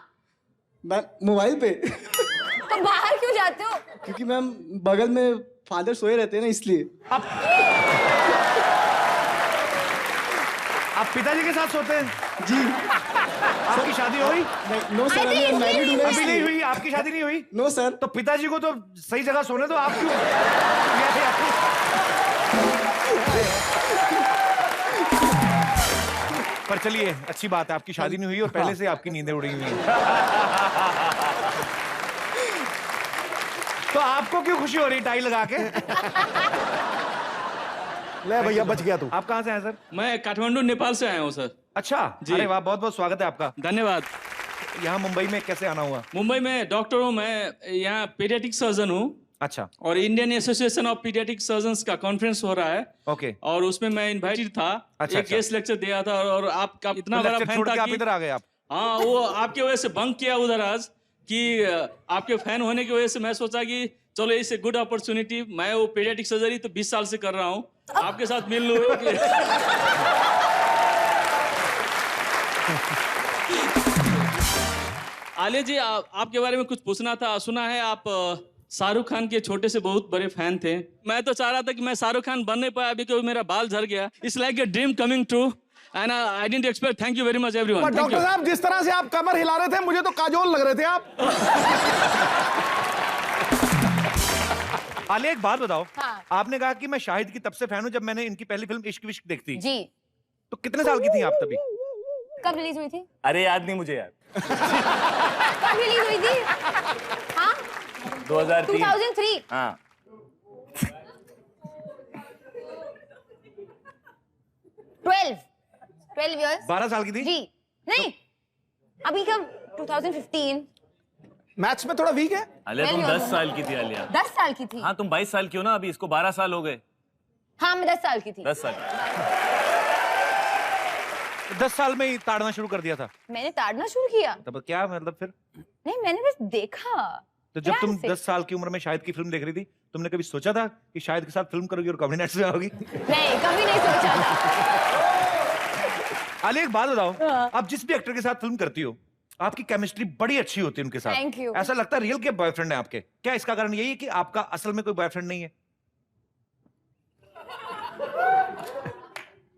मैम मोबाइल पे। तो बाहर क्यों जाते हो? क्योंकि मैम बगल में फादर सोए रहते हैं ना, इसलिए। आप पिताजी के साथ सोते हैं? जी। आपकी शादी हो गई? नो सर, मैं मैरिड हूँ। अभी नहीं हुई? आपकी शादी नहीं हुई? No sir. तो पिताजी को तो सही जगह सोने दो, आप क्यों? पर चलिए, अच्छी बात है आपकी शादी नहीं हुई और पहले से आपकी नींदें उड़ी हुई हैं। तो आपको क्यों खुशी हो रही टाई लगा के? ले भैया, बच गया तू। आप कहाँ से आए सर? मैं काठमांडू नेपाल से आया हूँ सर। अच्छा जी। अरे वाह, बहुत बहुत स्वागत है आपका। धन्यवाद। यहाँ मुंबई में कैसे आना हुआ? मुंबई में डॉक्टर हूँ मैं, यहाँ पीडियाट्रिक सर्जन हूँ। अच्छा। और Indian association of paediatric surgeons का कॉन्फ्रेंस हो रहा है। ओके। और उसमें मैं इन्वाइटेड था। अच्छा, एक गेस्ट लेक्चर दिया था और आपका इतना तो बड़ा लेक्चर फैन छोड़ था के आप कि इधर आ गए आप? हाँ, वो आपके वजह से बंक किया उधर आज, कि आपके फैन होने की वजह से मैं सोचा कि चलो इसे गुड अपॉर्चुनिटी, मैं वो पीडियाट्रिक सर्जरी तो 20 साल से कर रहा हूँ, आपके साथ मिल लूँ। आलिया जी, आपके बारे में कुछ पूछना था। सुना है आप शाहरुख खान के छोटे से बहुत बड़े फैन थे। मैं तो चाह रहा था कि मैं शाहरुख खान बन नहीं पाया अभी, क्योंकि मेरा बाल झड़ गया। It's like a dream coming true and I didn't expect. Thank you very much everyone. Doctor साहब, जिस तरह से आप कमर हिला रहे थे, मुझे तो काजोल लग रहे थे आप। आलिया, एक बात बताओ। हाँ। आपने कहा कि मैं शाहिद की तब से फैन हूँ जब मैंने इनकी पहली फिल्म इश्क विश्क देखी। जी। तो कितने साल की थी आप तभी? कब रिलीज हुई थी? अरे याद नहीं मुझे यार। कब रिलीज हुई थी? हाँ, 2003। हाँ। 12 years। 12 साल की थी? जी। नहीं, अभी कब? 2015। मैथ्स में थोड़ा वीक है। आलिया, तुम 10 साल की थी आलिया। 10 साल की थी। हाँ, तुम 22 साल की हो ना अभी, इसको 12 साल हो गए। हाँ, मैं 10 साल की थी। 10 साल। 10 साल में ही ताड़ना शुरू कर दिया था? मैंने ताड़ना शुरू किया? तब क्या मतलब फिर? नहीं, मैंने बस देखा। तो जब तुम 10 साल की उम्र में शाहिद की फिल्म देख रही थी, तुमने कभी सोचा था कि शाहिद के साथ फिल्म करोगी और कॉमेडी नाइट से आओगी? नहीं, कभी नहीं सोचा था। आलिया, एक बात बताओ। आप जिस भी एक्टर के साथ फिल्म करती हो, आपकी केमिस्ट्री बड़ी अच्छी होती है उनके साथ। Thank you। ऐसा लगता है रियल के बॉयफ्रेंड है आपके। क्या इसका कारण यही है कि आपका असल में कोई बॉयफ्रेंड नहीं है?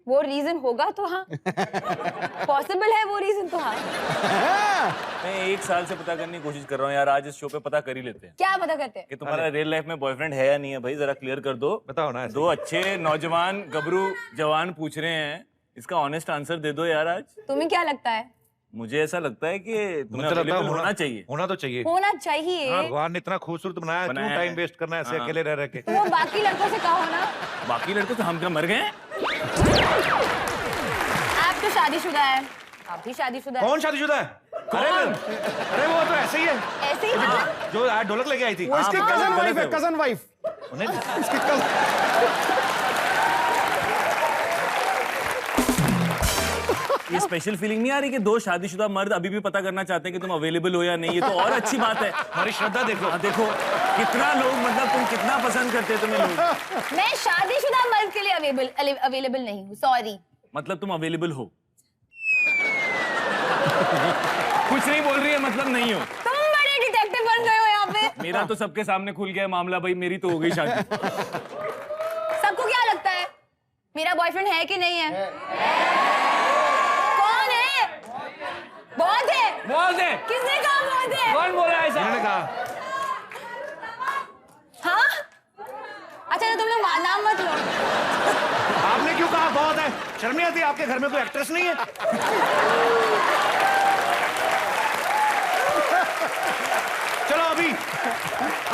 वो रीजन होगा तो हाँ, पॉसिबल है वो रीजन तो हाँ। मैं 1 साल से पता करने की कोशिश कर रहा हूँ यार, आज इस शो पे पता कर ही लेते हैं। क्या पता करते हैं? कि तुम्हारा रियल लाइफ में बॉयफ्रेंड है या नहीं है भाई, जरा क्लियर कर दो। बताओ ना। 2 अच्छे नौजवान गबरू जवान पूछ रहे हैं, इसका ऑनेस्ट आंसर दे दो यार आज। तुम्हें क्या लगता है? मुझे ऐसा लगता है कि तुम्हें मुझे लगता है होना चाहिए। होना तो चाहिए। होना चाहिए। हाँ, भगवान ने इतना खूबसूरत बनाया, क्यों टाइम वेस्ट करना है ऐसे अकेले रह रह के? वो बाकी लड़कों से कहो ना। बाकी लड़कों से हम क्या मर गए हैं? आप तो शादीशुदा है। आप भी शादीशुदा है। कौन शादीशुदा है? अरे वो तो ऐसे ही है। ऐसे ही हाँ। जो आज ढोलक लेके आई थी। वो इसकी कजन वाइफ है, कजन वाइफ। इसकी कजन। ये स्पेशल फीलिंग नहीं आ रही कि दो शादीशुदा मर्द अभी भी पता करना चाहते हैं कि तुम अवेलेबल हो या नहीं? ये तो और अच्छी बात है। हमारी श्रद्धा देखो। देखो कितना लोग, मतलब तुम कितना पसंद करते हो तुम्हें लोग। मैं शादीशुदा मर्द के लिए अवेलेबल नहीं हूँ, सॉरी। मतलब तुम अवेलेबल हो? कुछ नहीं बोल रही है, मतलब नहीं हो। तुम बड़े डिटेक्टिव बन गए हो यहाँ पे। मेरा तो सबके सामने खुल गया मामला भाई, मेरी तो हो गई शादी। सबको क्या लगता है मेरा बॉयफ्रेंड है कि नहीं है? कौन है? बहुत है। बहुत है। किसने कहा बहुत है? कौन बोला ऐसा? मैंने कहा। हाँ? अच्छा तो तुम लोग नाम मत लो। आपने क्यों कहा बहुत है? शर्म नहीं आती? आपके घर में कोई एक्ट्रेस नहीं है? चलो अभी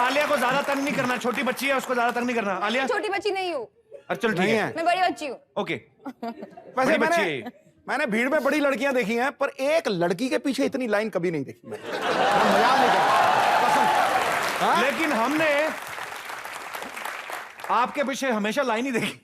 आलिया को ज्यादा तंग नहीं करना, छोटी बच्ची है, उसको ज्यादा तंग नहीं करना। आलिया छोटी बच्ची नहीं हूँ। अच्छा चल ठीक है, मैं बड़ी बच्ची हूँ। ओके। वैसे मैंने भीड़ में बड़ी लड़कियां देखी हैं, पर एक लड़की के पीछे इतनी लाइन कभी नहीं देखी। मजाक नहीं करता। लेकिन हमने आपके पीछे हमेशा लाइन ही देखी।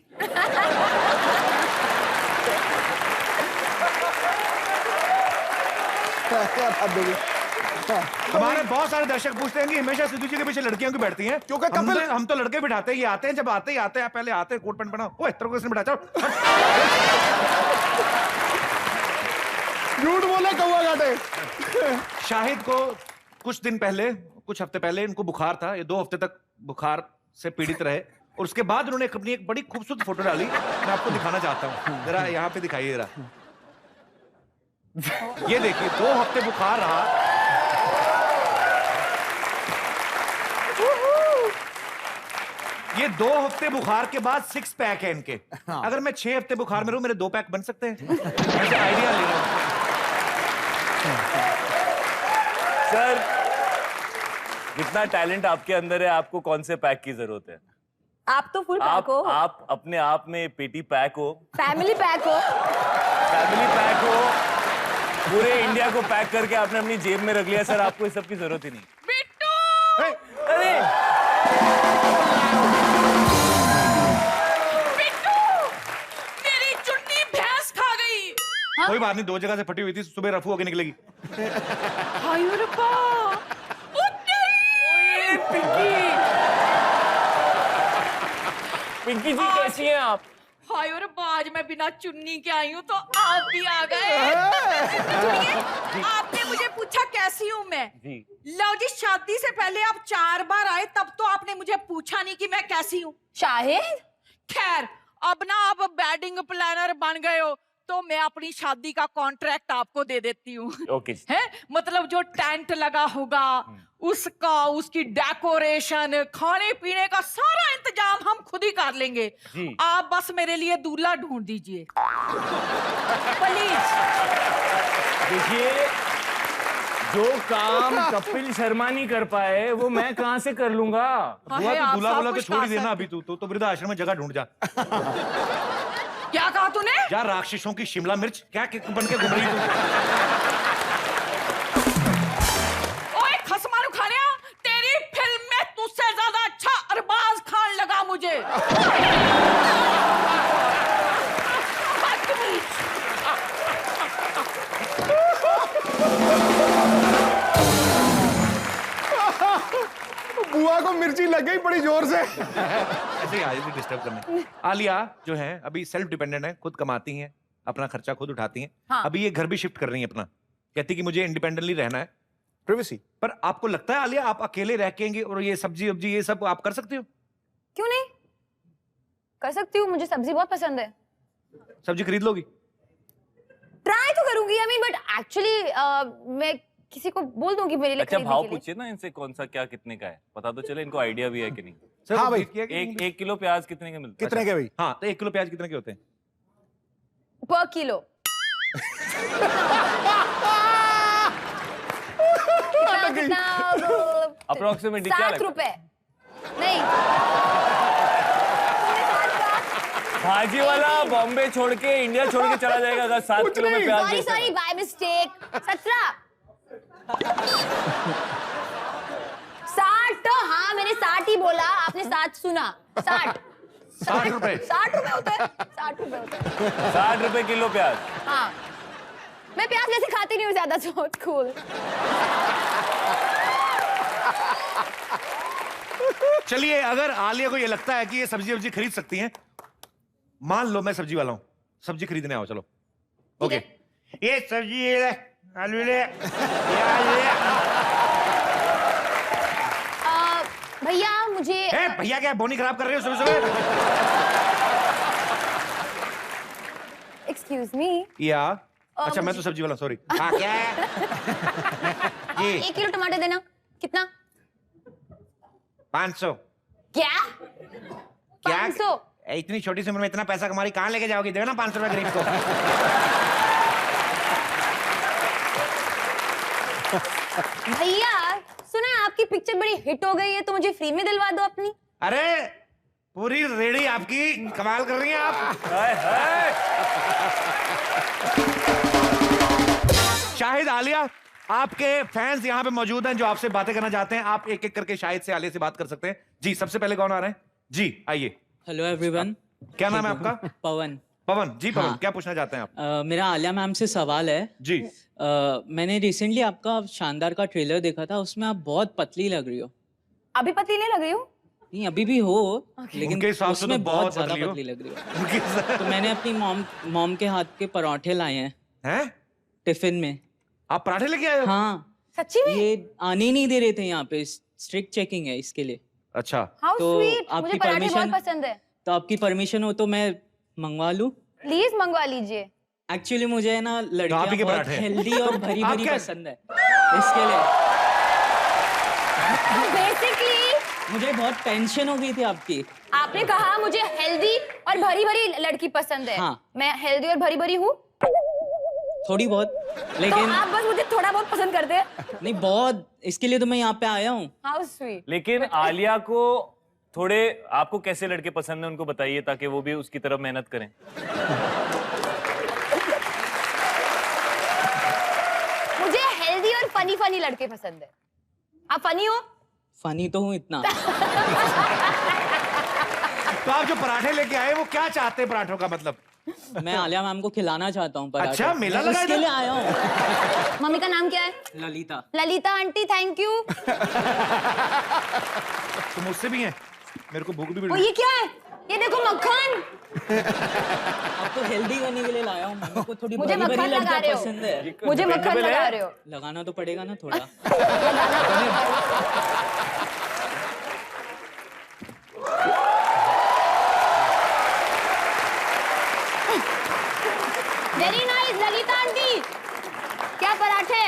हमारे बहुत सारे दर्शक पूछते हैं कि हमेशा सिद्धू जी के पीछे लड़कियां क्यों बैठती हैं? क्योंकि हम तो लड़के बिठाते हैं, ये आते हैं, जब आते ही आते हैं, पहले आते हैं कोट पैंट पहना, ओए तेरे को किसने बिठा? चलो झूठ बोले कौवा काटे। शाहिद को कुछ दिन पहले, कुछ हफ्ते पहले इनको बुखार था, ये 2 हफ्ते तक बुखार से पीड़ित रहे, और उसके बाद उन्होंने अपनी एक बड़ी खूबसूरत फोटो डाली। मैं आपको दिखाना चाहता हूँ, जरा यहाँ पे दिखाइए जरा। ये देखिए 2 हफ्ते बुखार रहा। ये 2 हफ्ते बुखार के बाद 6 पैक है इनके। अगर मैं 6 हफ्ते बुखार में रहूं, मेरे 2 पैक बन सकते हैं? ऐसे आइडिया ले रहा हूं। सर जितना टैलेंट आपके अंदर है, आपको कौन से पैक की जरूरत है? आप तो फुल पैक हो। आप अपने आप में पेटी पैक हो, फैमिली पैक हो, फैमिली पैक हो, पूरे इंडिया को पैक करके आपने अपनी जेब में रख लिया। सर आपको इस सब की जरूरत ही नहीं। बिट्टू! अरे बिट्टू! मेरी चुन्नी भैंस खा गई। कोई बात नहीं, 2 जगह से फटी हुई थी, सुबह रफू होके निकलेगी। हाय रब्बा! पिंकी जी कैसी हैं आप? हाय रब्बा, आज मैं बिना चुन्नी के आई हूँ तो आप भी आ गए। आपने मुझे पूछा कैसी हूँ मैं? जी। लो जी, शादी से पहले आप 4 बार आए, तब तो आपने मुझे पूछा नहीं कि मैं कैसी हूँ। शाहिद खैर, अब ना आप वेडिंग प्लानर बन गए हो, तो मैं अपनी शादी का कॉन्ट्रैक्ट आपको दे देती हूँ। ओके। है मतलब जो टेंट लगा होगा, उसका, उसकी डेकोरेशन, खाने पीने का सारा इंतजाम हम खुद ही कर लेंगे। आप बस मेरे लिए दूल्हा ढूंढ दीजिए प्लीज। देखिए, जो काम कपिल शर्मा नहीं कर पाए, वो मैं कहां से कर लूंगा? दूल्हा बोला तो छोड़ ही देना अभी। तू तो वृद्धाश्रम में जगह ढूंढ जा। क्या कहा तूने? यार राक्षसों की शिमला मिर्च क्या बन के घूम रही तू? ओए खसमारू खानिया, तेरी फिल्म में तुझसे ज्यादा अच्छा अरबाज खान लगा मुझे। बुआ को मिर्ची लग गई बड़ी जोर से। ऐसे ही आज भी डिस्टर्ब करने। आलिया जो है अभी सेल्फ डिपेंडेंट है, खुद कमाती हैं, अपना खर्चा खुद उठाती हैं। हाँ। अभी ये घर भी शिफ्ट कर रही हैं अपना, कहती कि मुझे इंडिपेंडेंटली रहना है, प्रिवेसी। पर आपको लगता है आलिया आप अकेले रह के और ये सब्जी वब्जी ये सब आप कर सकती हो? क्यों नहीं कर सकती हूँ, मुझे सब्जी बहुत पसंद है। सब्जी खरीद लोगी? ट्राई तो करूंगी, आई मीन बट एक्चुअली मैं किसी को बोल दूंगी मेरे लिए अच्छा खरीदने भाव के लिए। पूछिए ना इनसे, कौन सा क्या कितने का है, पता तो चले इनको आइडिया भी है कि नहीं। हाँ भाई, एक किलो प्याज कितने के मिलते हैं? कितने के भाई? हाँ तो 1 किलो प्याज कितने के होते हैं? पर किलो। कितना अप्रोक्सीमेटली क्या 7 रुपए नहीं। भाजी वाला बॉम्बे छोड़ के इंडिया छोड़ के चला जाएगा अगर 7 किलो में प्याज। Sorry sorry by mistake. 17 60 तो हाँ मैंने 60 ही बोला, आपने 7 सुना। 60 60 रुपए 60 रुपए होते हैं, 60 रुपए होते हैं। 60 रुपए किलो प्याज। हाँ मैं प्याज जैसे खाती नहीं हूँ ज्यादा, so it's cool. चलिए, अगर आलिया को ये लगता है कि ये सब्जी खरीद सकती हैं, मान लो मैं सब्जी वाला हूं, सब्जी खरीदने आओ, चलो। ओके, ये सब्जी ले, आलू ले, भैया मुझे भैया क्या बोनी खराब कर रहे हो सुबह सुबह? Excuse me. या अच्छा, मैं तो सब्जी वाला, सॉरी। हाँ, क्या है? जी 1 किलो टमाटर देना। कितना? 500। क्या? 500? इतनी छोटी सी उम्र में इतना पैसा कमा रही, कहाँ लेके जाओगी? देना 500 रुपए गरीब को। भैया सुना है आपकी पिक्चर बड़ी हिट हो गई है, तो मुझे फ्री में दिलवा दो अपनी। अरे पूरी रेडी आपकी, कमाल कर रही हैं आप। शाहिद, आलिया, आपके फैंस यहाँ पे मौजूद हैं जो आपसे बातें करना चाहते हैं। आप एक एक करके शाहिद से, आलिया से बात कर सकते हैं। जी, सबसे पहले कौन आ रहे हैं? जी आइए। Hello everyone. क्या नाम है आपका? पवन। पवन जी, पवन हाँ। क्या पूछना चाहते हैं आप? मेरा आलिया मैम से सवाल है जी। मैंने रिसेंटली आपका शानदार का ट्रेलर देखा था, उसमें आप बहुत पतली लग रही हो। अभी पतली नहीं लग रही हूँ? नहीं, अभी भी हो, लेकिन उनके हिसाब से तो उसमें बहुत ज्यादा पतली हो। पतली लग रही हो। तो मैंने अपनी मॉम के हाथ के पराठे लाए हैं टिफिन में। आप पराठे लेके आए हो? हाँ सच्ची में? ये आने ही नहीं दे रहे थे, यहाँ पे स्ट्रिक्ट चेकिंग है इसके लिए। अच्छा, How तो sweet, आपकी मुझे पराठे बहुत परमिशन, पसंद है। तो आपकी परमिशन हो तो मैं मंगवा लूं? प्लीज मंगवा लीजिए। एक्चुअली मुझे है ना लड़कियां के बहुत पराठे हैं। हेल्दी और भरी आप भरी क्या- पसंद है, इसके लिए बेसिकली मुझे बहुत टेंशन हो गई थी आपकी। आपने कहा मुझे हेल्दी और भरी भरी लड़की पसंद है। हाँ। मैं हेल्दी और भरी भरी हूँ, थोड़ी बहुत, तो लेकिन आप बस मुझे थोड़ा बहुत पसंद करते हैं। नहीं बहुत, इसके लिए तो मैं यहाँ पे आया हूँ। How sweet. लेकिन आलिया को थोड़े, आपको कैसे लड़के पसंद है उनको बताइए, ताकि वो भी उसकी तरफ मेहनत करें। मुझे हेल्दी और फनी फनी लड़के पसंद है। आप फनी हो? फनी तो हूँ इतना। तो आप जो पराठे लेके आए वो क्या चाहते हैं पराठों का मतलब? मैं आलिया मैम को खिलाना चाहता हूँ पराठे। अच्छा, मेला मैं लगा इसके इधर? लिए आया हूँ। मम्मी का नाम क्या है? Lalita. Lalita aunty, thank you. तो मुझसे भी हैं, मेरे को भूख भी ओ ये क्या है? ये देखो मक्खन। आपको हेल्दी करने के लिए लाया हूँ। मेरे को थोड़ी मुझे भरी भरी मक्खन लगा लड़कियाँ रहे हो। पसंद है। मुझे मक्खन लगा रहे हो। लगाना तो पड़ेगा ना थोड़ा। Very nice Lalita aunty. क्या पराठे?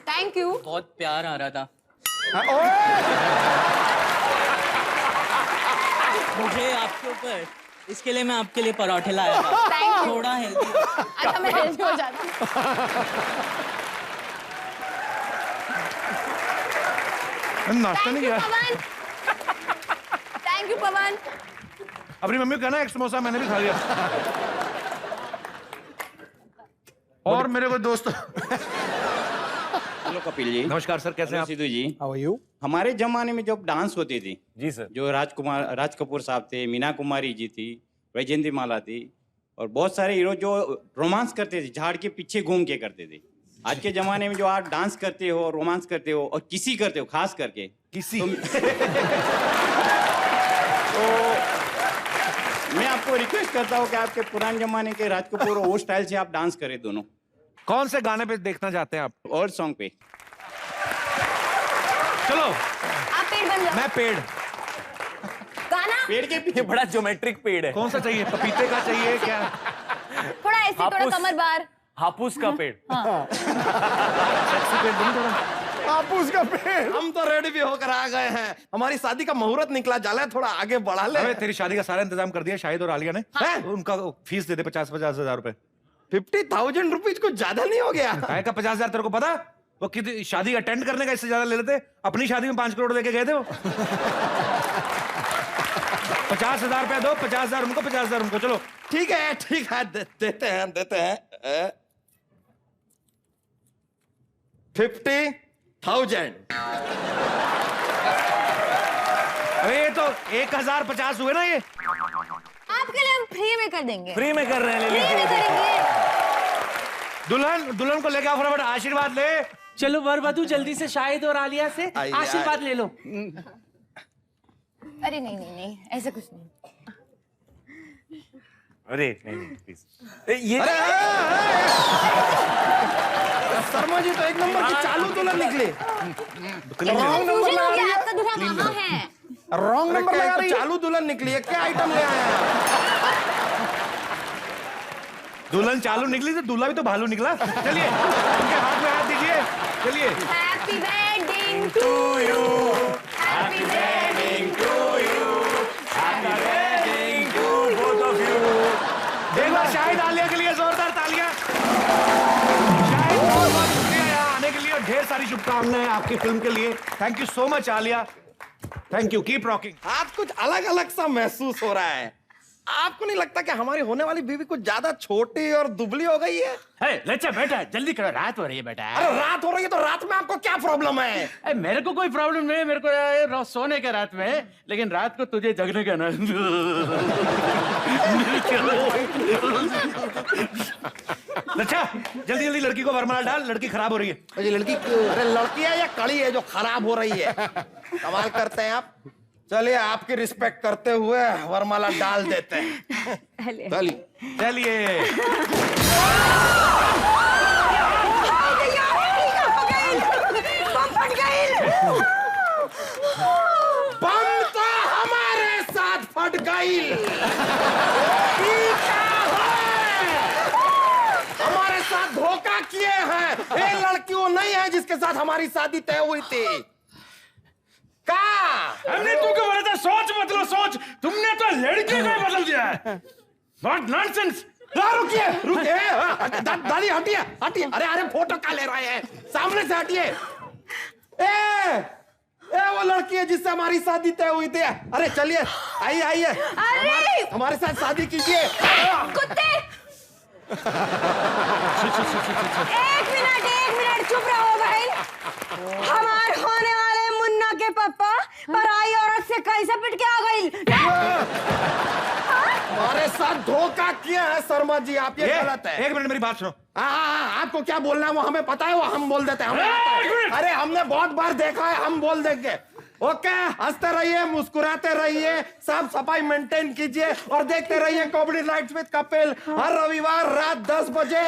Thank you. बहुत प्यार आ रहा था मुझे आपके ऊपर, इसके लिए मैं आपके लिए पराठे लाया था। Thank you. थोड़ा हेल्दी। अच्छा मैं हेल्दी हो जाती हूँ। नाश्ता नहीं किया। थैंक यू पवन। अपनी मम्मी को कहना एक समोसा मैंने भी खा लिया। और मेरे को दोस्त। हेलो कपिल जी। नमस्कार सर, कैसे हैं आप? Sidhu ji. How are you? हमारे जमाने में जब डांस होती थी जी सर, जो राज कपूर साहब थे, मीना कुमारी जी थी, वैजयंती माला थी, और बहुत सारे हीरो जो रोमांस करते थे, झाड़ के पीछे घूम के करते थे। आज के जमाने में जो आप डांस करते हो, रोमांस करते हो और किसी करते हो, खास करके किसी तो मैं आपको रिक्वेस्ट करता हूँ कि आपके पुराने जमाने के राज कपूर और वो स्टाइल से आप डांस करें दोनों। कौन से गाने पे देखना चाहते हैं आप? और सॉन्ग पे। चलो आप पेड़ बन जाओ। मैं पेड़। गाना? पेड़ के पीछे बड़ा ज्योमेट्रिक पेड़ है। कौन सा चाहिए? पपीते का चाहिए क्या? थोड़ा ऐसे, थोड़ा हापुस। कमर बार। हापुस का पेड़। सेक्सी पेड़ दूं थोड़ा? हापुस का पेड़। हम तो रेडी भी होकर आ गए हैं। हमारी शादी का मुहूर्त निकला, जाला थोड़ा आगे बढ़ा ले। अबे तेरी शादी का सारा इंतजाम कर दिया शाहिद और आलिया ने। हैं? उनका फीस दे दे 50,000 रुपए। 50,000 रुपीज कुछ ज्यादा नहीं हो गया? काय का 50,000 तेरे को पता? वो कितनी शादी अटेंड करने का इससे ज्यादा ले लेते। अपनी शादी में 5 करोड़ लेके गए थे वो। 50,000 रुपया दो, 50,000 उनको, 50,000 उनको। चलो ठीक है देते हैं 50,000। अरे ये तो 1,050 हुए ना ये। आपके लिए हम फ्री में कर देंगे। फ्री में कर रहे हैं, ले फ्री में लीजिए। करेंगे। दुल्हन को लेके आओ फटाफट, आशीर्वाद ले। चलो वर वधू जल्दी से शाहिद और आलिया से आशीर्वाद ले लो। अरे नहीं नहीं नहीं, ऐसा कुछ नहीं। अरे नहीं प्लीज। ये शर्मा जी तो एक नंबर की चालू दुल्हन निकली। रॉन्ग नंबर लगा रही है। आपका दूल्हा वहाँ है। रॉन्ग नंबर लगा रही है। चालू दुल्हन निकली है, क्या आइटम ले आए हैं? दुल्हन चालू निकली तो दूल्हा भी तो भालू निकला। चलिए उनके हाथ में हाथ दीजिए। चलिए। Happy wedding to you, happy wedding to you, happy wedding to both of you. एक बार शाहिद आलिया के लिए जोरदार तालियां। शाहिद बहुत बहुत शुक्रिया यहाँ आने के लिए और ढेर सारी शुभकामनाएं आपकी फिल्म के लिए। Thank you so much Alia. Thank you, keep rocking. आज कुछ अलग अलग सा महसूस हो रहा है। आपको नहीं लगता कि हमारी होने वाली बीवी कुछ ज्यादा छोटी और दुबली हो गई है? लच्छा बेटा जल्दी करो, रात हो रही है बेटा। अरे रात हो रही है तो रात में आपको क्या प्रॉब्लम है? मेरे को कोई प्रॉब्लम नहीं है, मेरे को सोने का रात में, लेकिन रात को तुझे जगने का ना। अच्छा जल्दी जल्दी लड़की को वरमाला डाल, लड़की खराब हो रही है। अरे लड़की है या कड़ी है जो खराब हो रही है? कमाल करते हैं आप। चलिए आपकी रिस्पेक्ट करते हुए वरमाला डाल देते हैं। चलिए बम तो हमारे साथ फट गई। हमारे साथ धोखा किए हैं। ये लड़की वो नहीं है जिसके साथ हमारी शादी तय हुई थी। हमने तुमको बोला था सोच बदलो सोच, तुमने तो लड़की को बदल दिया है। What nonsense! रुकिए दादी हटिए हटिए। अरे अरे फोटो क्या ले रहे हैं, सामने से हटिए। ए वो लड़की है जिससे हमारी शादी तय हुई थी। अरे चलिए आइए आइए हमारे साथ शादी कीजिए। कुत्ते! एक मिनट चुप रहो भाई। हमारे होने वाले मुन्ना के पापा पराई औरत से कैसे पिट के आ गई? हमारे साथ धोखा किया है शर्मा जी, आप ये गलत है। एक मिनट मेरी बात सुनो। आपको क्या बोलना है वो हमें पता है, वो हम बोल देते हैं। अरे हमने बहुत बार देखा है, हम बोल देंगे। ओके, हंसते रहिए, मुस्कुराते रहिए, साफ सफाई मेंटेन कीजिए और देखते रहिए कॉमेडी नाइट्स विद कपिल हर रविवार रात 10 बजे